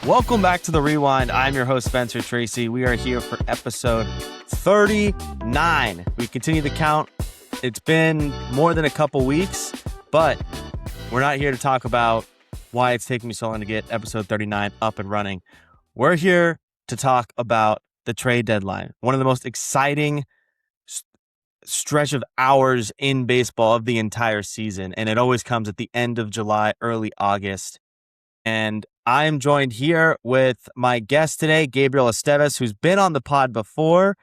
Welcome back to The Rewind. I'm your host, Spencer Tracy. We are here for episode 39. We continue the count. It's been more than a couple weeks, but we're not here to talk about why it's taking me so long to get episode 39 up and running. We're here to talk about the trade deadline, one of the most exciting stretch of hours in baseball of the entire season, and it always comes at the end of July, early August. And I'm joined here with my guest today, Gabriel Estevez, who's been on the pod before.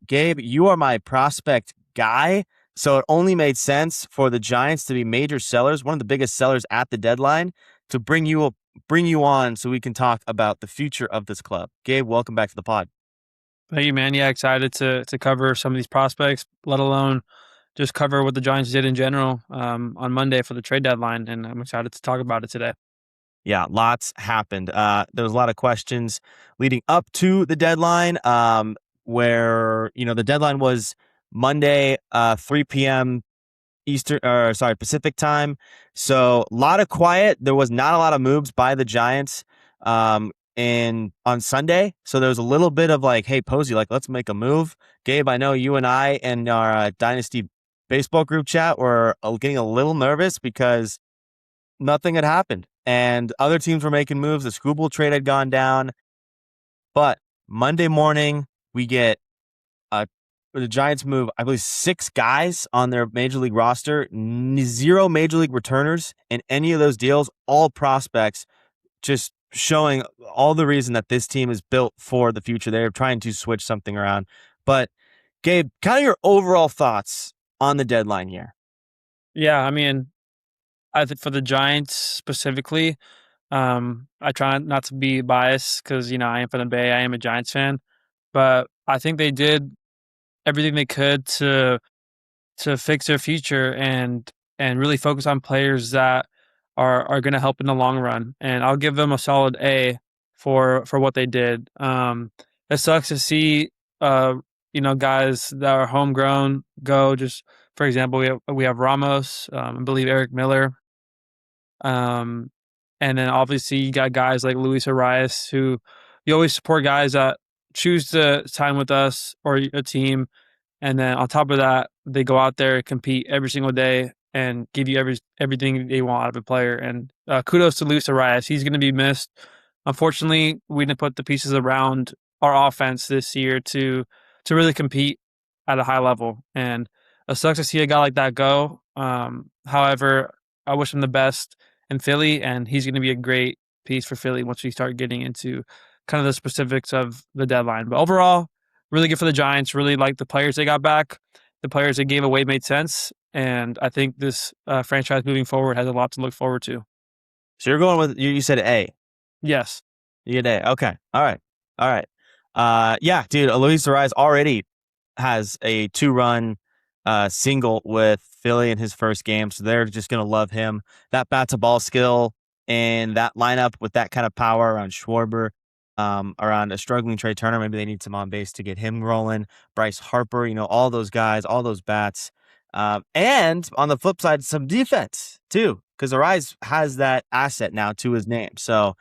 Gabe, you are my prospect guy, so it only made sense for the Giants to be major sellers, one of the biggest sellers at the deadline, to bring you on so we can talk about the future of this club. Gabe, welcome back to the pod. Thank you, man. Yeah, excited to cover some of these prospects, let alone just cover what the Giants did in general on Monday for the trade deadline, and I'm excited to talk about it today. Yeah, lots happened. There was a lot of questions leading up to the deadline, where the deadline was Monday, 3 p.m. Pacific time. So a lot of quiet. There was not a lot of moves by the Giants on Sunday. So there was a little bit of like, hey, Posey, let's make a move. Gabe, I know you and I and our Dynasty baseball group chat were getting a little nervous because nothing had happened. And other teams were making moves. The Scooble trade had gone down. But Monday morning, we get the Giants move, I believe, 6 guys on their major league roster, 0 major league returners in any of those deals, all prospects, just showing all the reason that this team is built for the future. They're trying to switch something around. But Gabe, kind of your overall thoughts on the deadline here. Yeah, I mean, I think for the Giants specifically, I try not to be biased because, I am from the Bay. I am a Giants fan. But I think they did everything they could to fix their future and really focus on players that are going to help in the long run. And I'll give them a solid A for what they did. It sucks to see, guys that are homegrown go. Just for example, we have Ramos, I believe Eric Miller. And then obviously you got guys like Luis Arias, who you always support guys that choose to sign with us or a team. And then on top of that, they go out there, compete every single day, and give you everything they want out of a player. And kudos to Luis Arias. He's going to be missed. Unfortunately, we didn't put the pieces around our offense this year to really compete at a high level. And it sucks to see a guy like that go. However, I wish him the best in Philly, and he's going to be a great piece for Philly once we start getting into kind of the specifics of the deadline. But overall, really good for the Giants. Really like the players they got back. The players they gave away made sense. And I think this franchise moving forward has a lot to look forward to. So you're going with, you said A. Yes. You get A. Okay. All right. Yeah, dude, Luis Arias already has a 2-run single with Philly in his first game. So they're just going to love him. That bat-to-ball skill and that lineup with that kind of power around Schwarber, around a struggling Trey Turner. Maybe they need some on base to get him rolling. Bryce Harper, all those guys, all those bats. And on the flip side, some defense too, because Arias has that asset now to his name. So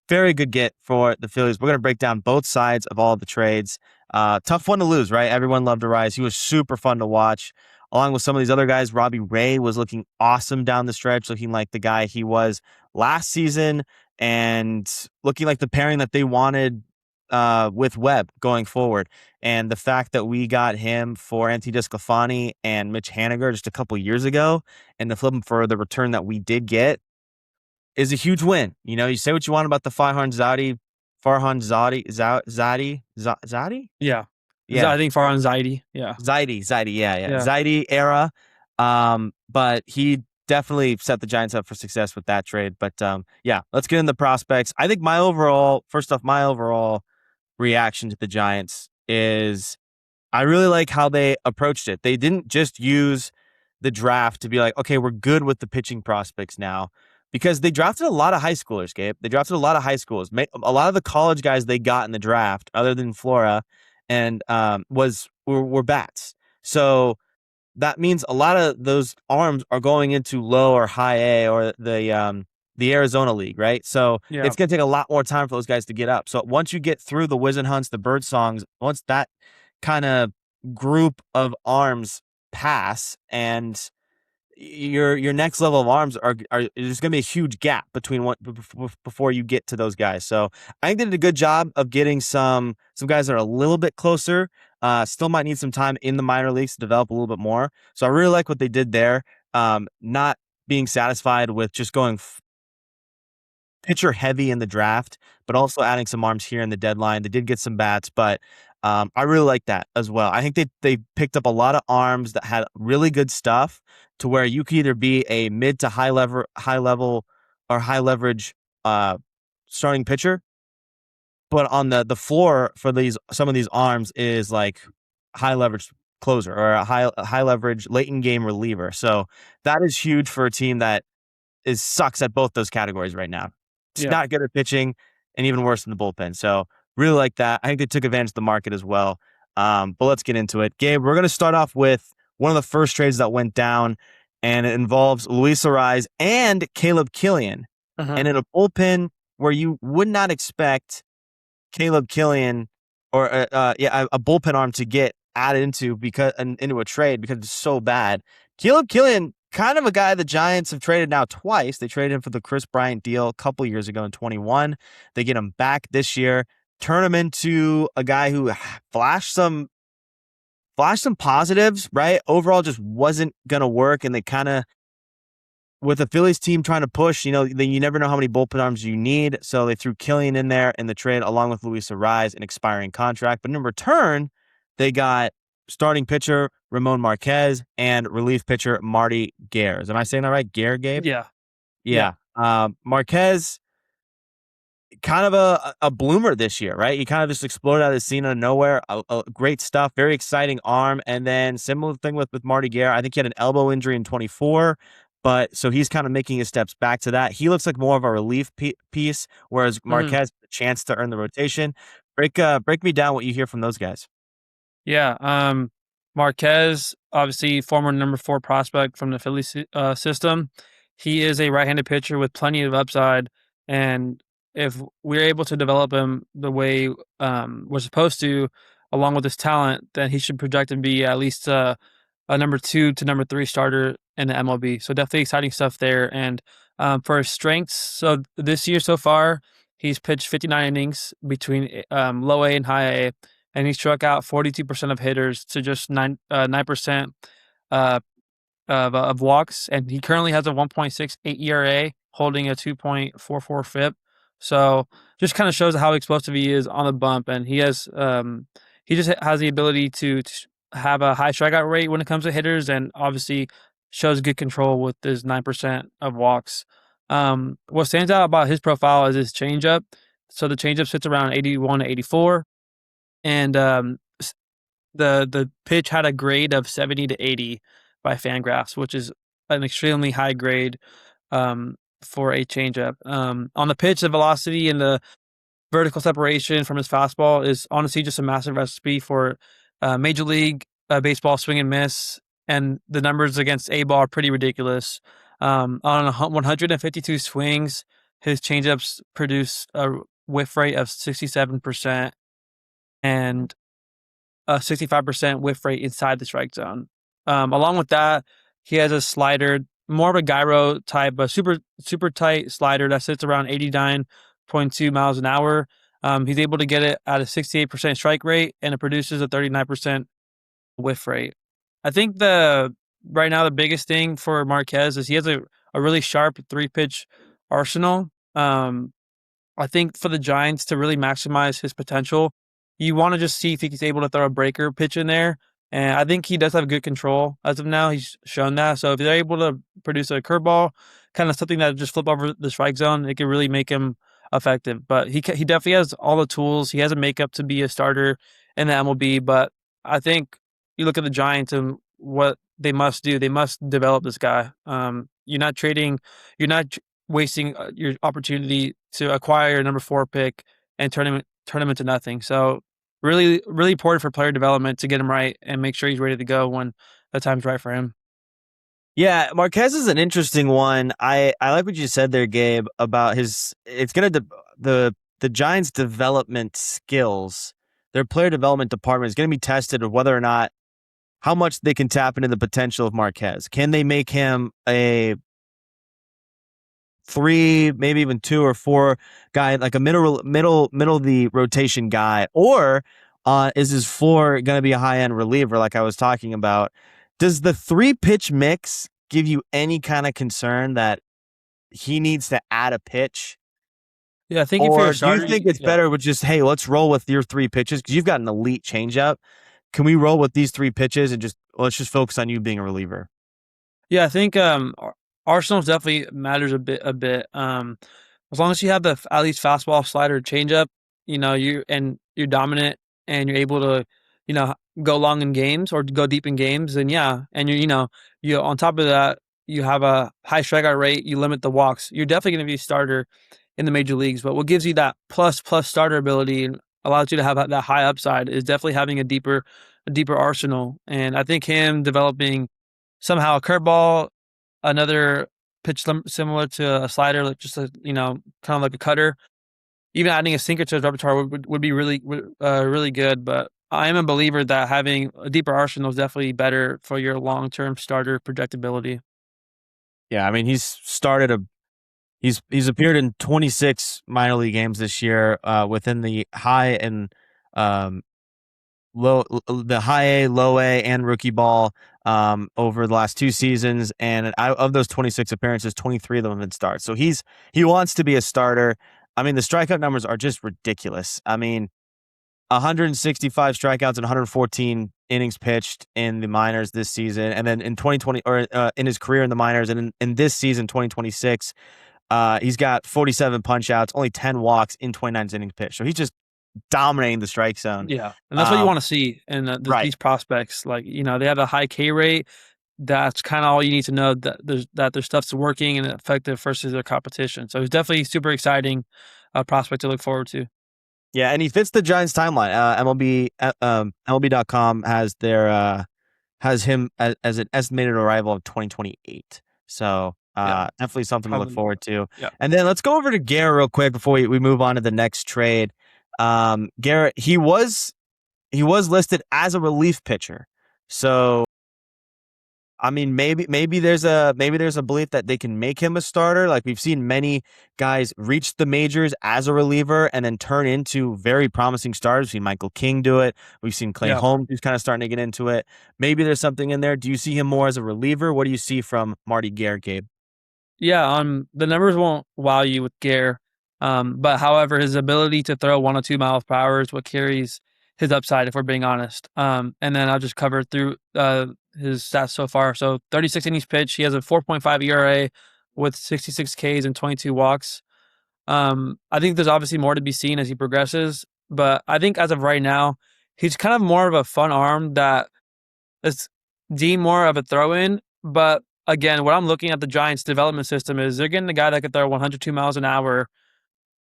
very good get for the Phillies. We're going to break down both sides of all the trades. Tough one to lose, right? Everyone loved Arias. He was super fun to watch. Along with some of these other guys, Robbie Ray was looking awesome down the stretch, looking like the guy he was last season and looking like the pairing that they wanted with Webb going forward. And the fact that we got him for Anthony DeSclafani and Mitch Haniger just a couple years ago, and to flip him for the return that we did get, is a huge win. You say what you want about the Farhan Zaidi. Yeah. Yeah. I think Farhan Zaidi. Yeah. Zaidi. Yeah. Zaidi era. But he definitely set the Giants up for success with that trade. But yeah, let's get into the prospects. I think my overall reaction to the Giants is I really like how they approached it. They didn't just use the draft to be like, okay, we're good with the pitching prospects now. Because they drafted a lot of high schoolers, Gabe. They drafted a lot of high schools. A lot of the college guys they got in the draft, other than Flora, and were bats. So that means a lot of those arms are going into low or high A or the the Arizona League, right? So Yeah. it's going to take a lot more time for those guys to get up. So once you get through the Wizenhunts, the Bird Songs, once that kind of group of arms pass, and your next level of arms are there's going to be a huge gap between what before you get to those guys. So I think they did a good job of getting some guys that are a little bit closer. Still might need some time in the minor leagues to develop a little bit more. So I really like what they did there. Not being satisfied with just going pitcher heavy in the draft, but also adding some arms here in the deadline. They did get some bats, but I really like that as well. I think they picked up a lot of arms that had really good stuff to where you could either be a mid to high level or high leverage starting pitcher, but on the floor for these some of these arms is like high leverage closer or a high leverage late in game reliever. So that is huge for a team that is sucks at both those categories right now. It's Yeah. not good at pitching and even worse in the bullpen. So really like that. I think they took advantage of the market as well. But let's get into it. Gabe, we're going to start off with one of the first trades that went down, and it involves Luis Ariz and Caleb Killian. Uh-huh. And in a bullpen where you would not expect Caleb Killian or a bullpen arm to get added into a trade because it's so bad. Caleb Killian, kind of a guy the Giants have traded now twice. They traded him for the Chris Bryant deal a couple years ago in 21. They get him back this year, turn him into a guy who flashed some positives, right? Overall just wasn't gonna work, and they kind of with the Phillies team trying to push, you never know how many bullpen arms you need. So they threw Killian in there in the trade along with Luis Ariz, an expiring contract. But in return, they got starting pitcher Ramon Marquez and relief pitcher Marty Gers. Am I saying that right? Gabe? Yeah. Yeah. Yeah. Marquez, kind of a bloomer this year, right? He kind of just exploded out of the scene out of nowhere. Great stuff, very exciting arm. And then similar thing with Marty Gare. I think he had an elbow injury in 24, but so he's kind of making his steps back to that. He looks like more of a relief piece, whereas Mhm. Marquez a chance to earn the rotation. Break me down what you hear from those guys. Yeah. Marquez, obviously former number 4 prospect from the Philly system. He is a right-handed pitcher with plenty of upside, and if we're able to develop him the way we're supposed to, along with his talent, then he should project to be at least a number 2 to number 3 starter in the MLB. So definitely exciting stuff there. And for his strengths, so this year so far, he's pitched 59 innings between low A and high A, and he struck out 42% of hitters to just 9% uh, of walks. And he currently has a 1.68 ERA, holding a 2.44 FIP. So just kind of shows how explosive he is on the bump, and he just has the ability to have a high strikeout rate when it comes to hitters, and obviously shows good control with his 9% of walks. What stands out about his profile is his changeup. So the changeup sits around 81 to 84, and the pitch had a grade of 70 to 80 by Fangraphs, which is an extremely high grade for a changeup. On the pitch, the velocity and the vertical separation from his fastball is honestly just a massive recipe for Major League Baseball swing and miss, and the numbers against A ball are pretty ridiculous. On 152 swings, his changeups produce a whiff rate of 67% and a 65% whiff rate inside the strike zone. Along with that, he has a slider, more of a gyro type, but super tight slider that sits around 89.2 miles an hour. He's able to get it at a 68% strike rate, and it produces a 39% whiff rate. I think the right now the biggest thing for Marquez is he has a really sharp 3-pitch arsenal. I think for the Giants to really maximize his potential, you want to just see if he's able to throw a breaker pitch in there. And I think he does have good control as of now. He's shown that. So if they're able to produce a curveball, kind of something that just flip over the strike zone, it could really make him effective. But he definitely has all the tools. He has a makeup to be a starter in the MLB. But I think you look at the Giants and what they must do. They must develop this guy. You're not trading. You're not wasting your opportunity to acquire a number 4 pick and turn him into nothing. So really, really important for player development to get him right and make sure he's ready to go when the time's right for him. Yeah, Marquez is an interesting one. I like what you said there, Gabe, about his. It's gonna the Giants' development skills, their player development department is gonna be tested of whether or not how much they can tap into the potential of Marquez. Can they make him a three, maybe even two or four guy, like a middle of the rotation guy, or is his floor going to be a high end reliever, like I was talking about? Does the three pitch mix give you any kind of concern that he needs to add a pitch? Yeah, I think if you're a Or do you starter, think it's yeah. better with just, hey, let's roll with your three pitches because you've got an elite changeup? Can we roll with these three pitches and just let's just focus on you being a reliever? Yeah, I think Arsenal's definitely matters a bit. As long as you have the at least fastball, slider, changeup, you're dominant and you're able to, you know, go long in games or go deep in games, then yeah, and you on top of that, you have a high strikeout rate, you limit the walks. You're definitely going to be a starter in the major leagues. But what gives you that plus starter ability and allows you to have that high upside is definitely having a deeper arsenal. And I think him developing somehow a curveball, another pitch similar to a slider, like just kind of like a cutter. Even adding a sinker to his repertoire would be really good. But I am a believer that having a deeper arsenal is definitely better for your long term starter projectability. Yeah, I mean he's appeared in 26 minor league games this year, within the high and um, the high A, low A, and rookie ball, over the last two seasons. And of those 26 appearances, 23 of them have been starts. So he wants to be a starter. I mean, the strikeout numbers are just ridiculous. I mean, 165 strikeouts and 114 innings pitched in the minors this season, and then in 2020, or in his career in the minors, and in this season 2026, he's got 47 punch outs, only 10 walks in 29 innings pitched. So he's just dominating the strike zone. Yeah, and that's what you Um, want to see in right. these prospects. Like they have a high K rate. That's kind of all you need to know that their stuff's working and effective versus their competition. So it's definitely super exciting prospect to look forward to. Yeah, and he fits the Giants timeline. MLB.com has him as an estimated arrival of 2028. So Yeah, definitely something to look probably forward more. to. Yeah, And then let's go over to Garrett real quick before we move on to the next trade. Garrett, he was listed as a relief pitcher. So I mean, maybe there's a belief that they can make him a starter. Like we've seen many guys reach the majors as a reliever and then turn into very promising starters. We've seen Michael King do it. We've seen Clay yeah. Holmes who's kind of starting to get into it. Maybe there's something in there. Do you see him more as a reliever? What do you see from Marty Garrett, Gabe? Yeah, the numbers won't wow you with Gare, but however, his ability to throw 102 miles per hour is what carries his upside, if we're being honest. And then I'll just cover through his stats so far. So 36 innings pitched, he has a 4.5 ERA with 66 Ks and 22 walks. I think there's obviously more to be seen as he progresses, but I think as of right now, he's kind of more of a fun arm that it's deemed more of a throw in. But again, what I'm looking at the Giants' development system is they're getting the guy that could throw 102 miles an hour.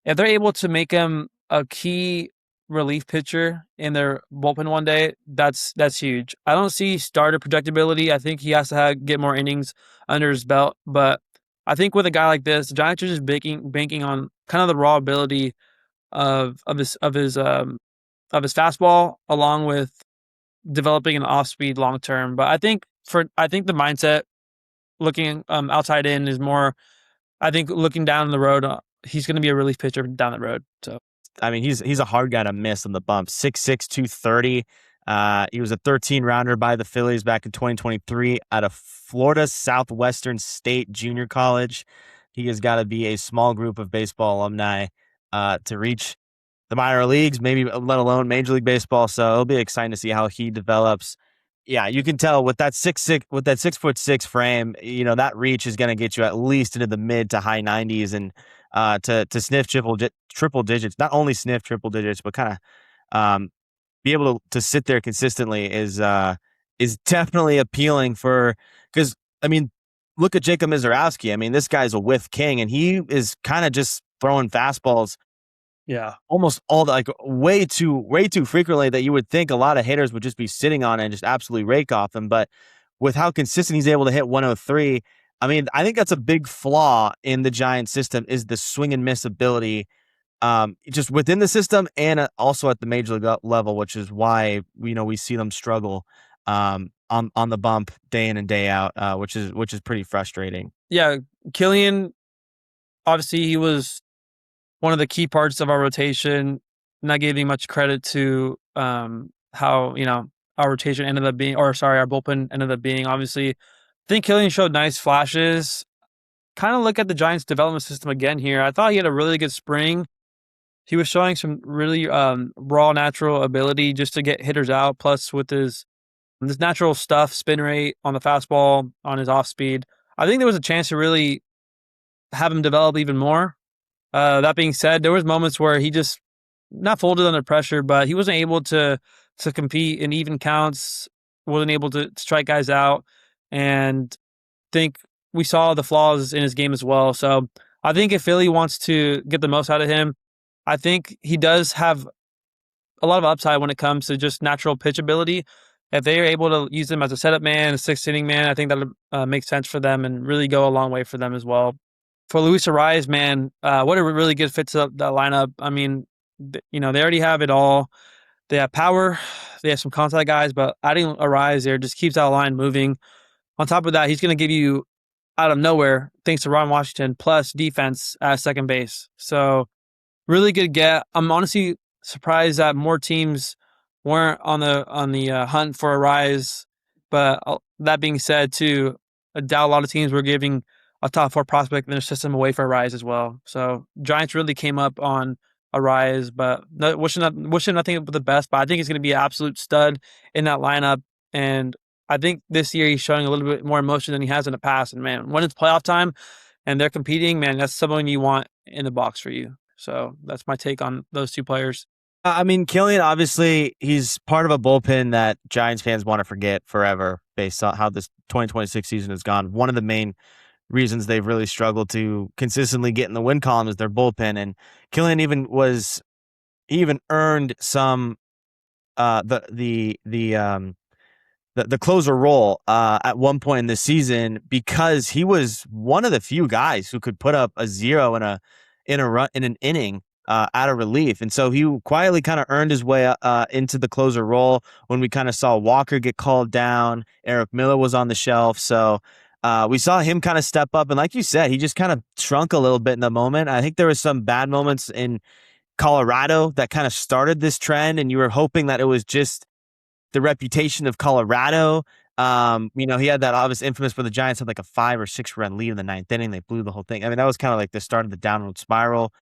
If they're able to make him a key relief pitcher in their bullpen one day, that's huge. I don't see starter projectability. I think he has to get more innings under his belt. But I think with a guy like this, the Giants are just banking on kind of the raw ability of his fastball along with developing an off speed long term. But I think the mindset looking outside in is more. I think looking down the road, he's going to be a relief pitcher down the road. So I mean, he's a hard guy to miss on the bump. 6'6", 230. He was a 13 rounder by the Phillies back in 2023 out of Florida Southwestern State Junior College. He has got to be a small group of baseball alumni to reach the minor leagues, maybe let alone Major League Baseball. So it'll be exciting to see how he develops. Yeah, you can tell with that 6'6", with that 6'6" frame, that reach is going to get you at least into the mid to high 90s, and to sniff triple digits. Not only sniff triple digits, but kind of be able to sit there consistently is definitely appealing for because I mean, look at Jacob Mizorowski. I mean, this guy's a whiff king, and he is kind of just throwing fastballs yeah, almost all the like way too frequently that you would think a lot of hitters would just be sitting on it and just absolutely rake off them. But with how consistent he's able to hit 103. I mean, I think that's a big flaw in the Giants system is the swing and miss ability, just within the system and also at the major league level, which is why we see them struggle on the bump day in and day out, which is pretty frustrating. Yeah, Killian, obviously, he was one of the key parts of our rotation. Not giving much credit to how our rotation ended up being, or sorry, our bullpen ended up being. Obviously, I think Killian showed nice flashes. Kind of look at the Giants' development system again here. I thought he had a really good spring. He was showing some really raw, natural ability just to get hitters out. Plus, with his this natural stuff, spin rate on the fastball, on his off speed, I think there was a chance to really have him develop even more. That being said, there was moments where he just not folded under pressure, but he wasn't able to compete in even counts. Wasn't able to strike guys out, and think we saw the flaws in his game as well. So I think if Philly wants to get the most out of him, I think he does have a lot of upside when it comes to just natural pitch ability. If they are able to use him as a setup man, a sixth inning man, I think that makes sense for them and really go a long way for them as well. For Luis Ariz, man, what a really good fit to that lineup. I mean, they already have it all. They have power, they have some contact guys, but adding Ariz there just keeps that line moving. On top of that, he's going to give you out of nowhere, thanks to Ron Washington, plus defense at second base. So really good get. I'm honestly surprised that more teams weren't on the hunt for a rise. But that being said, too, I doubt a lot of teams were giving a top four prospect in their system away for a rise as well. So Giants really came up on a rise, but wishing nothing but the best. But I think he's going to be an absolute stud in that lineup, and I think this year he's showing a little bit more emotion than he has in the past. And man, when it's playoff time and they're competing, man, that's someone you want in the box for you. So that's my take on those two players. I mean, Killian, obviously, he's part of a bullpen that Giants fans want to forget forever based on how this 2026 season has gone. One of the main reasons they've really struggled to consistently get in the win column is their bullpen. And Killian he even earned some the closer role at one point in the season because he was one of the few guys who could put up a zero in an inning out of relief, and so he quietly kind of earned his way into the closer role. When we kind of saw Walker get called down, Eric Miller was on the shelf, so we saw him kind of step up. And like you said, he just kind of shrunk a little bit in the moment. I think there was some bad moments in Colorado that kind of started this trend, and you were hoping that it was just the reputation of Colorado. He had that obvious infamous where the Giants had like a 5 or 6 run lead in the ninth inning. They blew the whole thing. I mean, that was kind of like the start of the downward spiral,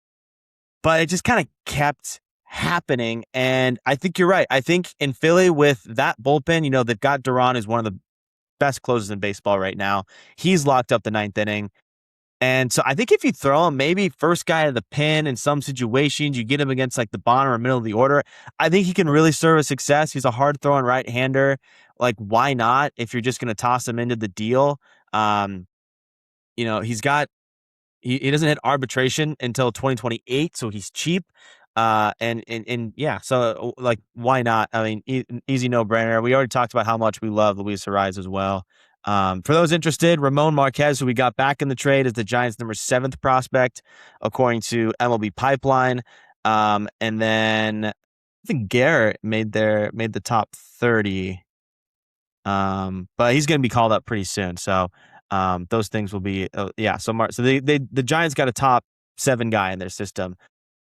but it just kind of kept happening. And I think you're right. I think in Philly with that bullpen, they've got Duran is one of the best closers in baseball right now. He's locked up the ninth inning. And so I think if you throw him maybe first guy to the pin in some situations, you get him against like the bottom or middle of the order, I think he can really serve a success. He's a hard throwing right-hander. Like, why not if you're just going to toss him into the deal? He's got he doesn't hit arbitration until 2028, so he's cheap. And yeah, so like, why not? I mean, easy no-brainer. We already talked about how much we love Luis Ariz as well. For those interested, Ramon Marquez, who we got back in the trade, is the Giants' number 7th prospect, according to MLB Pipeline. And then I think Garrett made the top 30. But he's going to be called up pretty soon. So those things will be yeah. So the Giants got a top 7 guy in their system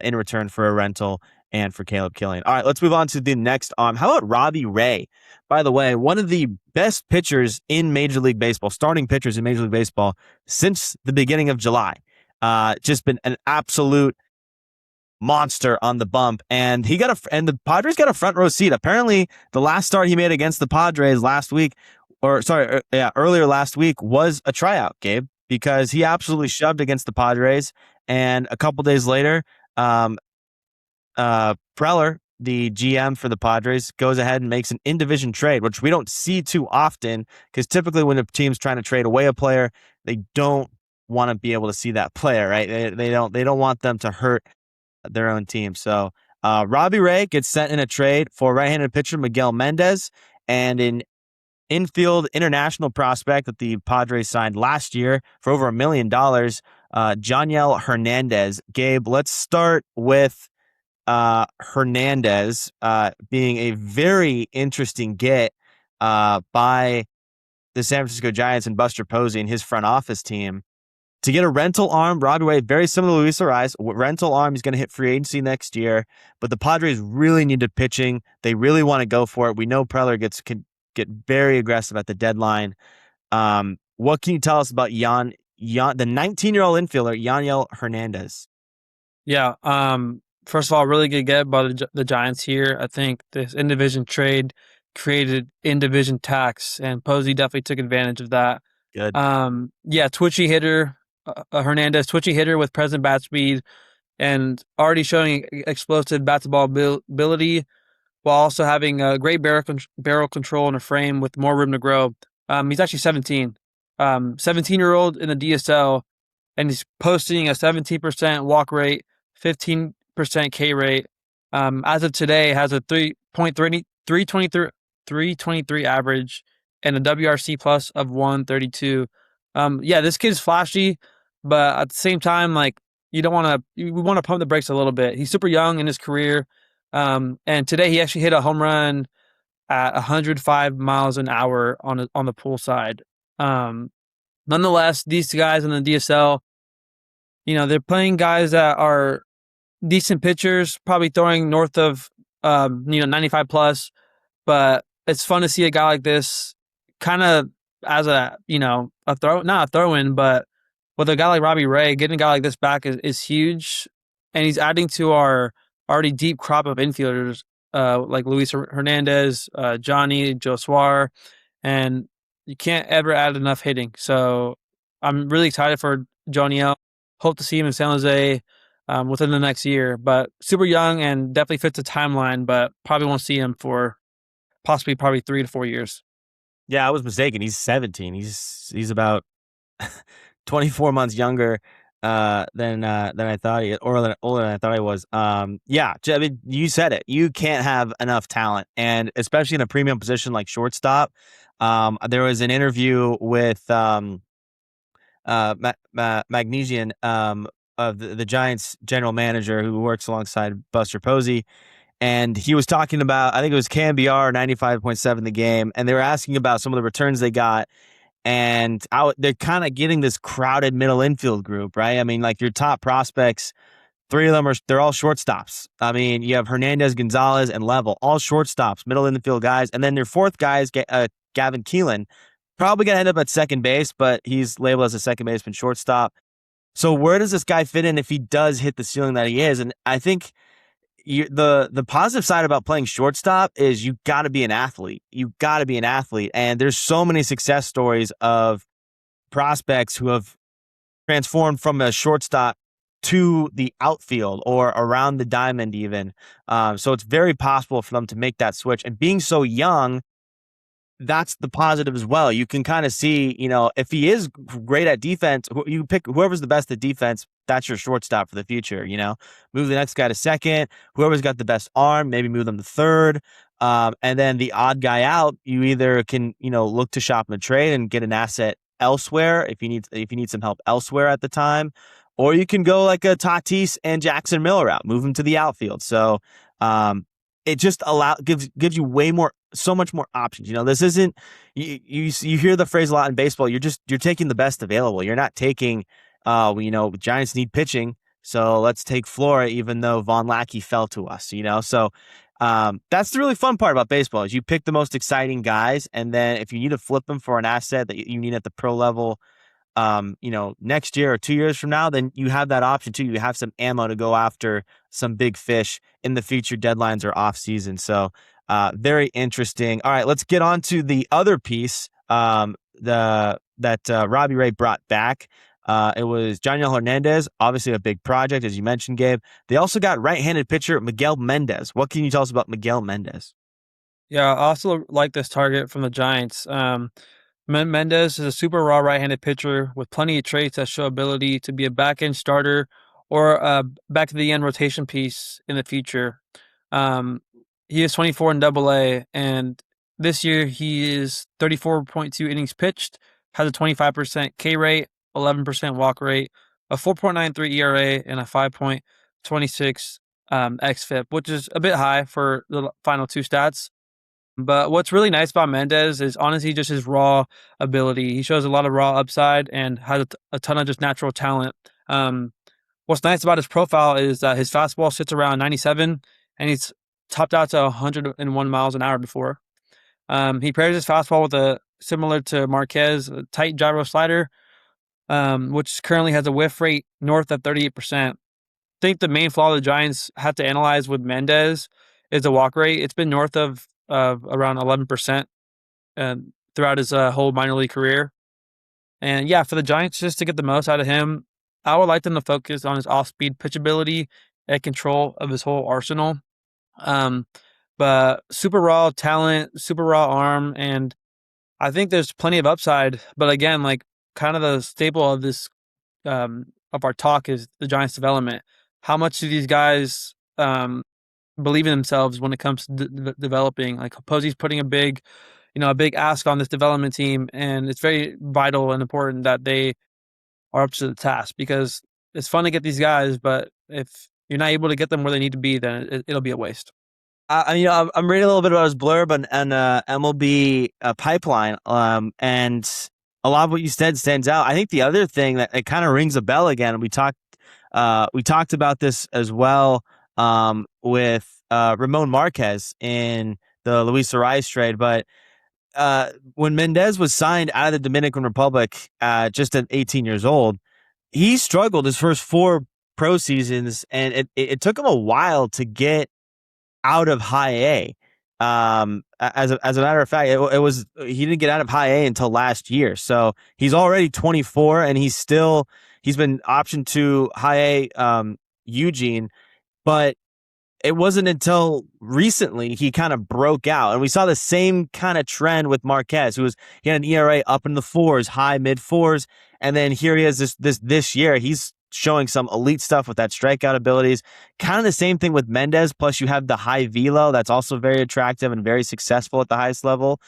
in return for a rental and for Caleb Killian. All right, let's move on to the next arm. How about Robbie Ray? By the way, one of the best pitchers in Major League Baseball, starting pitchers in Major League Baseball since the beginning of July. Just been an absolute monster on the bump, and the Padres got a front row seat. Apparently, the last start he made against the Padres earlier last week was a tryout, Gabe, because he absolutely shoved against the Padres. And a couple days later, Preller, the GM for the Padres, goes ahead and makes an in-division trade, which we don't see too often because typically when a team's trying to trade away a player, they don't want to be able to see that player, right? They don't want them to hurt their own team. So Robbie Ray gets sent in a trade for right-handed pitcher Miguel Mendez, and in infield international prospect that the Padres signed last year for over $1 million, Joniel Hernandez. Gabe, let's start with Hernandez being a very interesting get by the San Francisco Giants and Buster Posey and his front office team to get a rental arm. Robbie Ray, very similar to Luis Ariz, rental arm. He's going to hit free agency next year, but the Padres really needed pitching. They really want to go for it. We know Preller can get very aggressive at the deadline. What can you tell us about the 19-year-old infielder, Yaniel Hernandez? Yeah. First of all, really good get by the Giants here. I think this in division trade created in division tax, and Posey definitely took advantage of that. Good. Yeah, twitchy hitter, Hernandez, twitchy hitter with present bat speed and already showing explosive bat to ball ability, while also having a great barrel control and a frame with more room to grow. He's actually 17, 17-year-old in the DSL, and he's posting a 17% walk rate, 15% K rate. As of today, has a 323 average and a WRC plus of 132. Yeah, this kid's flashy, but at the same time, like we want to pump the brakes a little bit. He's super young in his career. And today he actually hit a home run at 105 miles an hour on the pool side. Nonetheless, these guys in the DSL, they're playing guys that are decent pitchers, probably throwing north of 95 plus, but it's fun to see a guy like this kind of as not a throw in, but with a guy like Robbie Ray, getting a guy like this back is huge. And he's adding to our already deep crop of infielders, like Luis Hernandez, Johnny, Joe Suar, and you can't ever add enough hitting. So I'm really excited for Joniel. Hope to see him in San Jose within the next year, but super young and definitely fits the timeline, but probably won't see him for probably 3 to 4 years. Yeah, I was mistaken. He's 17. He's about 24 months younger than I thought he, or older than I thought he was. Yeah, I mean, you said it. You can't have enough talent, and especially in a premium position like shortstop. There was an interview with Magnesian of the Giants general manager who works alongside Buster Posey, and he was talking about, I think it was KMBR 95.7 the game, and they were asking about some of the returns they got, and they're kind of getting this crowded middle infield group, right? I mean, like your top prospects, three of them they're all shortstops. I mean, you have Hernandez, Gonzalez, and Level, all shortstops, middle infield guys, and then their fourth guy is Gavin Keelan, probably gonna end up at second base, but he's labeled as a second baseman shortstop. So where does this guy fit in if he does hit the ceiling that he is? And I think the positive side about playing shortstop is you got to be an athlete. You got to be an athlete. And there's so many success stories of prospects who have transformed from a shortstop to the outfield or around the diamond even. So it's very possible for them to make that switch. And being so young, that's the positive as well. You can kind of see, if he is great at defense, you pick whoever's the best at defense. That's your shortstop for the future. Move the next guy to second. Whoever's got the best arm, maybe move them to third. And then the odd guy out, you either can, look to shop in a trade and get an asset elsewhere if you need some help elsewhere at the time, or you can go like a Tatis and Jackson Miller route, move them to the outfield. So, it just gives you so much more options. This isn't, you hear the phrase a lot in baseball. You're taking the best available. You're not taking, Giants need pitching, so let's take Flora, even though Von Lackey fell to us, So, that's the really fun part about baseball is you pick the most exciting guys. And then if you need to flip them for an asset that you need at the pro level, next year or 2 years from now, then you have that option too. You have some ammo to go after some big fish in the future deadlines or off season. So, very interesting. All right, let's get on to the other piece that Robbie Ray brought back. It was Joniel Hernandez, obviously a big project, as you mentioned, Gabe. They also got right-handed pitcher Miguel Mendez. What can you tell us about Miguel Mendez? Yeah, I also like this target from the Giants. Mendez is a super raw right-handed pitcher with plenty of traits that show ability to be a back-end starter or a back-to-the-end rotation piece in the future. He is 24 in Double A, and This year, he is 34.2 innings pitched, has a 25% K rate, 11% walk rate, a 4.93 ERA, and a 5.26 xFIP, which is a bit high for the final two stats. But what's really nice about Mendez is honestly just his raw ability. He shows a lot of raw upside and has a ton of just natural talent. What's nice about his profile is that his fastball sits around 97, and he's topped out to 101 miles an hour before. He pairs his fastball with a similar to Marquez, a tight gyro slider, which currently has a whiff rate north of 38%. I think the main flaw the Giants have to analyze with Mendez is the walk rate. It's been north of around 11% throughout his whole minor league career. And yeah, for the Giants, just to get the most out of him, I would like them to focus on his off-speed pitchability and control of his whole arsenal. Um, but super raw talent, super raw arm, and I think there's plenty of upside. But again, like kind of the staple of this of our talk is the Giants' development. How much do these guys believe in themselves when it comes to developing? Like Posey's putting a big ask on this development team, and it's very vital and important that they are up to the task because it's fun to get these guys, but if you're not able to get them where they need to be, then it'll be a waste. I'm reading a little bit about his blurb on MLB pipeline, and a lot of what you said stands out. I think the other thing that it kind of rings a bell again. We talked about this as well with Ramon Marquez in the Luis Arias trade, but when Mendez was signed out of the Dominican Republic, just at 18 years old, he struggled his first four pro seasons, and it took him a while to get out of high A. As a matter of fact, it was he didn't get out of high A until last year. So he's already 24, and he's been optioned to high A Eugene, but it wasn't until recently he kind of broke out, and we saw the same kind of trend with Marquez, he had an ERA up in the fours, high mid fours, and then here he is this year. He's showing some elite stuff with that strikeout abilities. Kind of the same thing with Mendez. Plus, you have the high velo that's also very attractive and very successful at the highest level.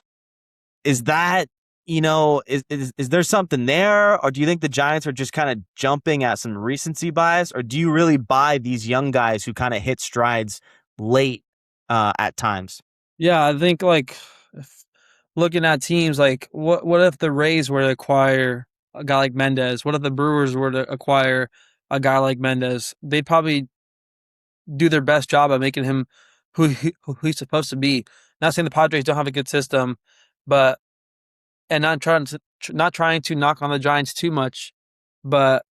Is that is there something there, or do you think the Giants are just kind of jumping at some recency bias, or do you really buy these young guys who kind of hit strides late at times? Yeah, I think like if looking at teams like what if the Rays were to acquire a guy like Mendez? What if the Brewers were to acquire a guy like Mendez? They'd probably do their best job of making him who he's supposed to be. Not saying the Padres don't have a good system, but and not trying to knock on the Giants too much, but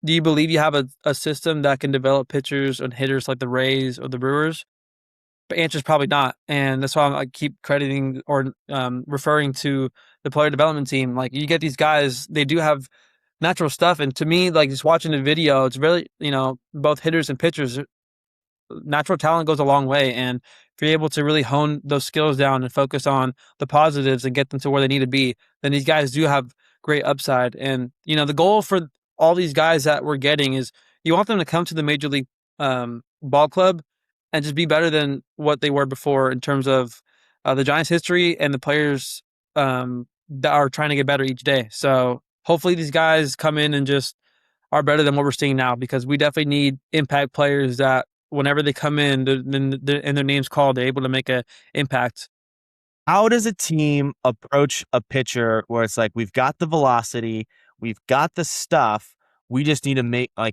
do you believe you have a system that can develop pitchers and hitters like the Rays or the Brewers? The answer is probably not, and that's why I keep crediting or referring to the player development team. Like you get these guys, they do have natural stuff, and to me, like just watching the video, it's really both hitters and pitchers natural talent goes a long way. And if you're able to really hone those skills down and focus on the positives and get them to where they need to be, then these guys do have great upside. And, the goal for all these guys that we're getting is you want them to come to the major league ball club and just be better than what they were before in terms of the Giants' history and the players that are trying to get better each day. So hopefully these guys come in and just are better than what we're seeing now because we definitely need impact players that whenever they come in and their name's called, they're able to make an impact. How does a team approach a pitcher where it's like we've got the velocity, we've got the stuff, we just need to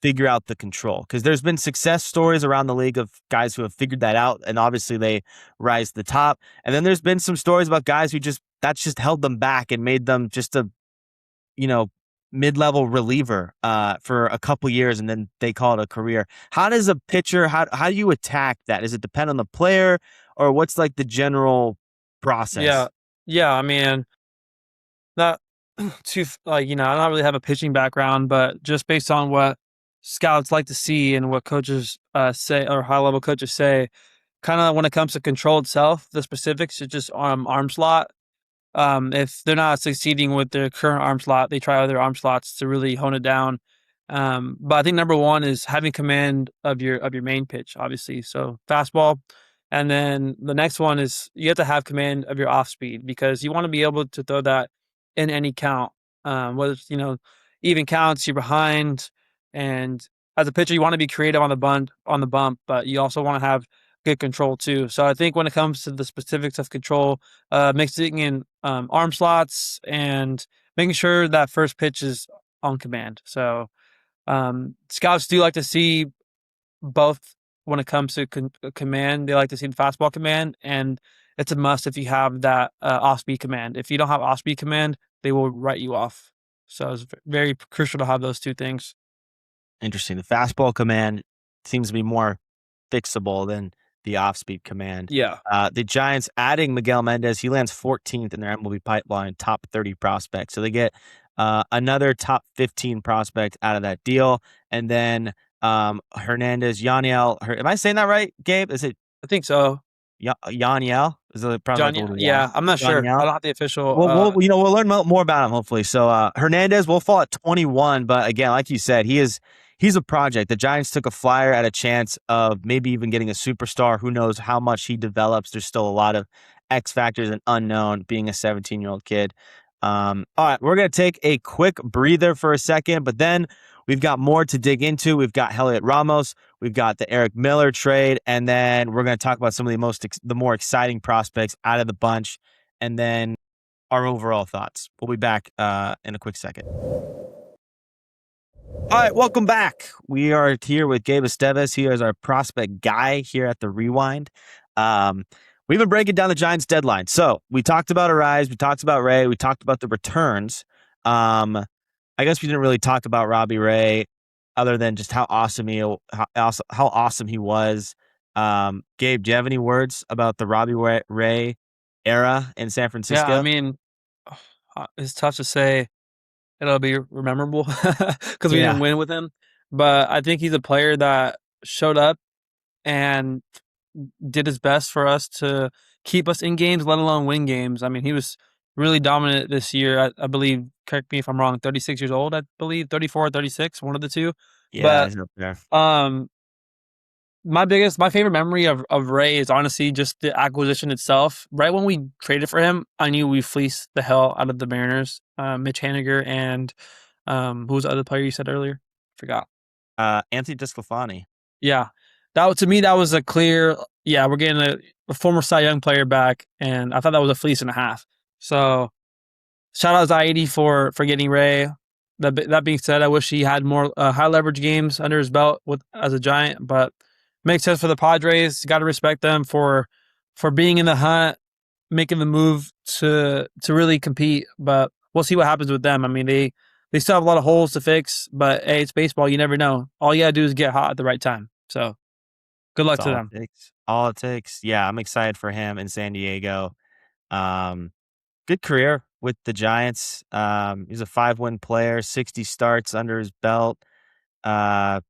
figure out the control? Because there's been success stories around the league of guys who have figured that out, and obviously they rise to the top. And then there's been some stories about guys who that's just held them back and made them just a mid-level reliever for a couple years, and then they call it a career. How does a pitcher, how do you attack that? Does it depend on the player, or what's like the general Yeah, process? yeah. I mean, not too I don't really have a pitching background, but just based on what scouts like to see and what coaches say or high level coaches say, kind of when it comes to control itself, the specifics is just arm slot. If they're not succeeding with their current arm slot, they try other arm slots to really hone it down. But I think number one is having command of your main pitch, obviously. So fastball, And then the next one is you have to have command of your off speed because you want to be able to throw that in any count. Whether it's, even counts, you're behind, and as a pitcher, you want to be creative on the bump, but you also want to have good control too. So I think when it comes to the specifics of control, mixing in arm slots and making sure that first pitch is on command. So scouts do like to see both when it comes to command. They like to see the fastball command, and it's a must if you have that off speed command. If you don't have off speed command, they will write you off. So it's very crucial to have those two things. Interesting. The fastball command seems to be more fixable than the off-speed command. Yeah. The Giants adding Miguel Mendez, he lands 14th in their MLB pipeline, top 30 prospect. So they get another top 15 prospect out of that deal. And then Hernandez, Yaniel. Am I saying that right, Gabe? Is it I think so. Yaniel? Is it probably like John, a little yeah, Y? I'm not sure. I Yaniel? don't have the official. Well, we'll learn more about him hopefully. So Hernandez will fall at 21, but again, like you said, he's a project. The Giants took a flyer at a chance of maybe even getting a superstar. Who knows how much he develops? There's still a lot of X factors and unknown being a 17-year-old kid. All right, we're gonna take a quick breather for a second, but then we've got more to dig into. We've got Heliot Ramos, we've got the Eric Miller trade, and then we're gonna talk about some of the more exciting prospects out of the bunch, and then our overall thoughts. We'll be back in a quick second. All right, welcome back. We are here with Gabe Estevez. He is our prospect guy here at the Rewind. We've been breaking down the Giants' deadline. So we talked about Arise, we talked about Ray, we talked about the returns. I guess we didn't really talk about Robbie Ray, other than just how awesome he was. Gabe, do you have any words about the Robbie Ray era in San Yeah, I Francisco? mean, it's tough to say it'll be memorable because we didn't Yeah. win with him. But I think he's a player that showed up and did his best for us to keep us in games, let alone win games. I mean, he was really dominant this year. I believe, correct me if I'm wrong, 36 years old, I believe, 34 or 36, one of the two. Yeah, But he's up there. um, my favorite memory of Ray is honestly just the acquisition itself. Right when we traded for him, I knew we fleeced the hell out of the Mariners. Mitch Haniger and who was the other player you said earlier? Forgot. Anthony DeSclafani. Yeah, to me that was a clear. Yeah, we're getting a former Cy Young player back, and I thought that was a fleece and a half. So shout out Zaidi for getting Ray. That being said, I wish he had more high leverage games under his belt as a Giant, but makes sense for the Padres. Got to respect them for being in the hunt, making the move to really compete. But we'll see what happens with them. I mean, they still have a lot of holes to fix, but hey, it's baseball. You never know. All you gotta do is get hot at the right time. So good luck That's to all them. it takes. All it takes. Yeah, I'm excited for him in San Diego. Um, Good career with the Giants. He's a 5-win player, 60 starts under his belt. Uh,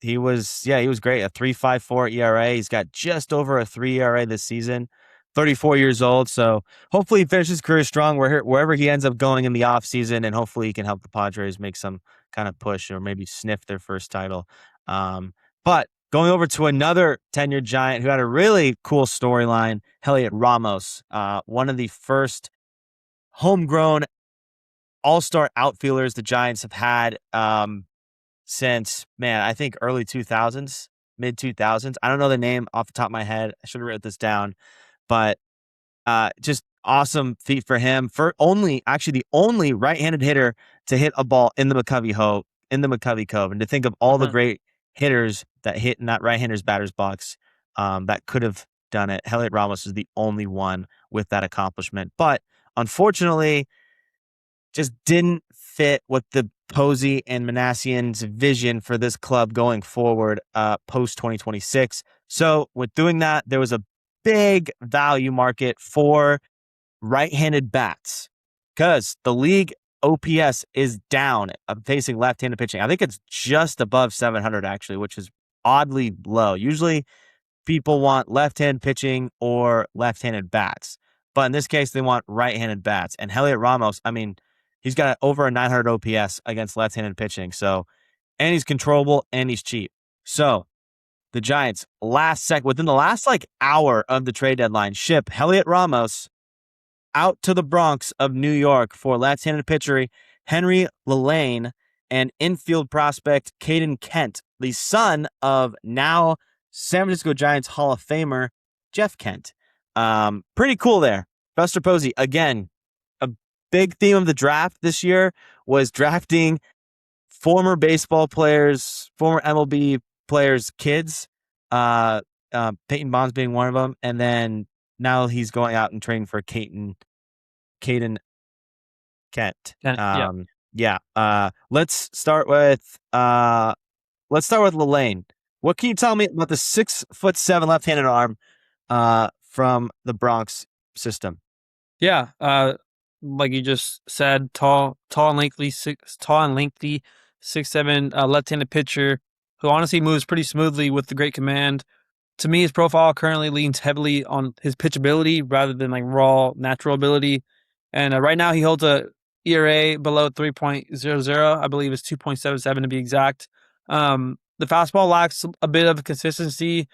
he was great. A 3.54 ERA. He's got just over a 3 ERA this season. 34 years old. So hopefully he finishes his career strong wherever he ends up going in the offseason, and hopefully he can help the Padres make some kind of push or maybe sniff their first title. But going over to another tenured Giant who had a really cool storyline, Heliot Ramos, one of the first homegrown all-star outfielders the Giants have had since, man, I think early 2000s, mid 2000s. I don't know the name off the top of my head. I should have written this down, but just awesome feat for him. For the only right-handed hitter to hit a ball in the McCovey Cove, and to think of all the Uh-huh. great hitters that hit in that right-hander's batter's box that could have done it. Heliot Ramos is the only one with that accomplishment, but unfortunately, just didn't fit what the Posey and Manassian's vision for this club going forward post 2026. So with doing that, there was a big value market for right-handed bats because the league OPS is down facing left-handed pitching. I think it's just above 700 actually, which is oddly low. Usually people want left-hand pitching or left-handed bats. But in this case, they want right-handed bats. And Heliot Ramos, I mean, he's got over a 900 OPS against left-handed pitching. So, and he's controllable and he's cheap. So, the Giants within the last like hour of the trade deadline, ship Heliot Ramos out to the Bronx of New York for left-handed pitcher Henry Lillane and infield prospect Caden Kent, the son of now San Francisco Giants Hall of Famer Jeff Kent. Pretty cool there. Buster Posey, again, a big theme of the draft this year was drafting former baseball players, former MLB players' kids. Peyton Bonds being one of them, and then now he's going out and training for Caden Kent. Yeah. Yeah. Let's start with Lillane. What can you tell me about the 6'7" left-handed arm from the Bronx system? Yeah. Like you just said, tall and lengthy, 6'7", left-handed pitcher who honestly moves pretty smoothly with the great command. To me, his profile currently leans heavily on his pitchability rather than like raw natural ability. And right now he holds a ERA below 3.00. I believe it's 2.77 to be exact. The fastball lacks a bit of consistency.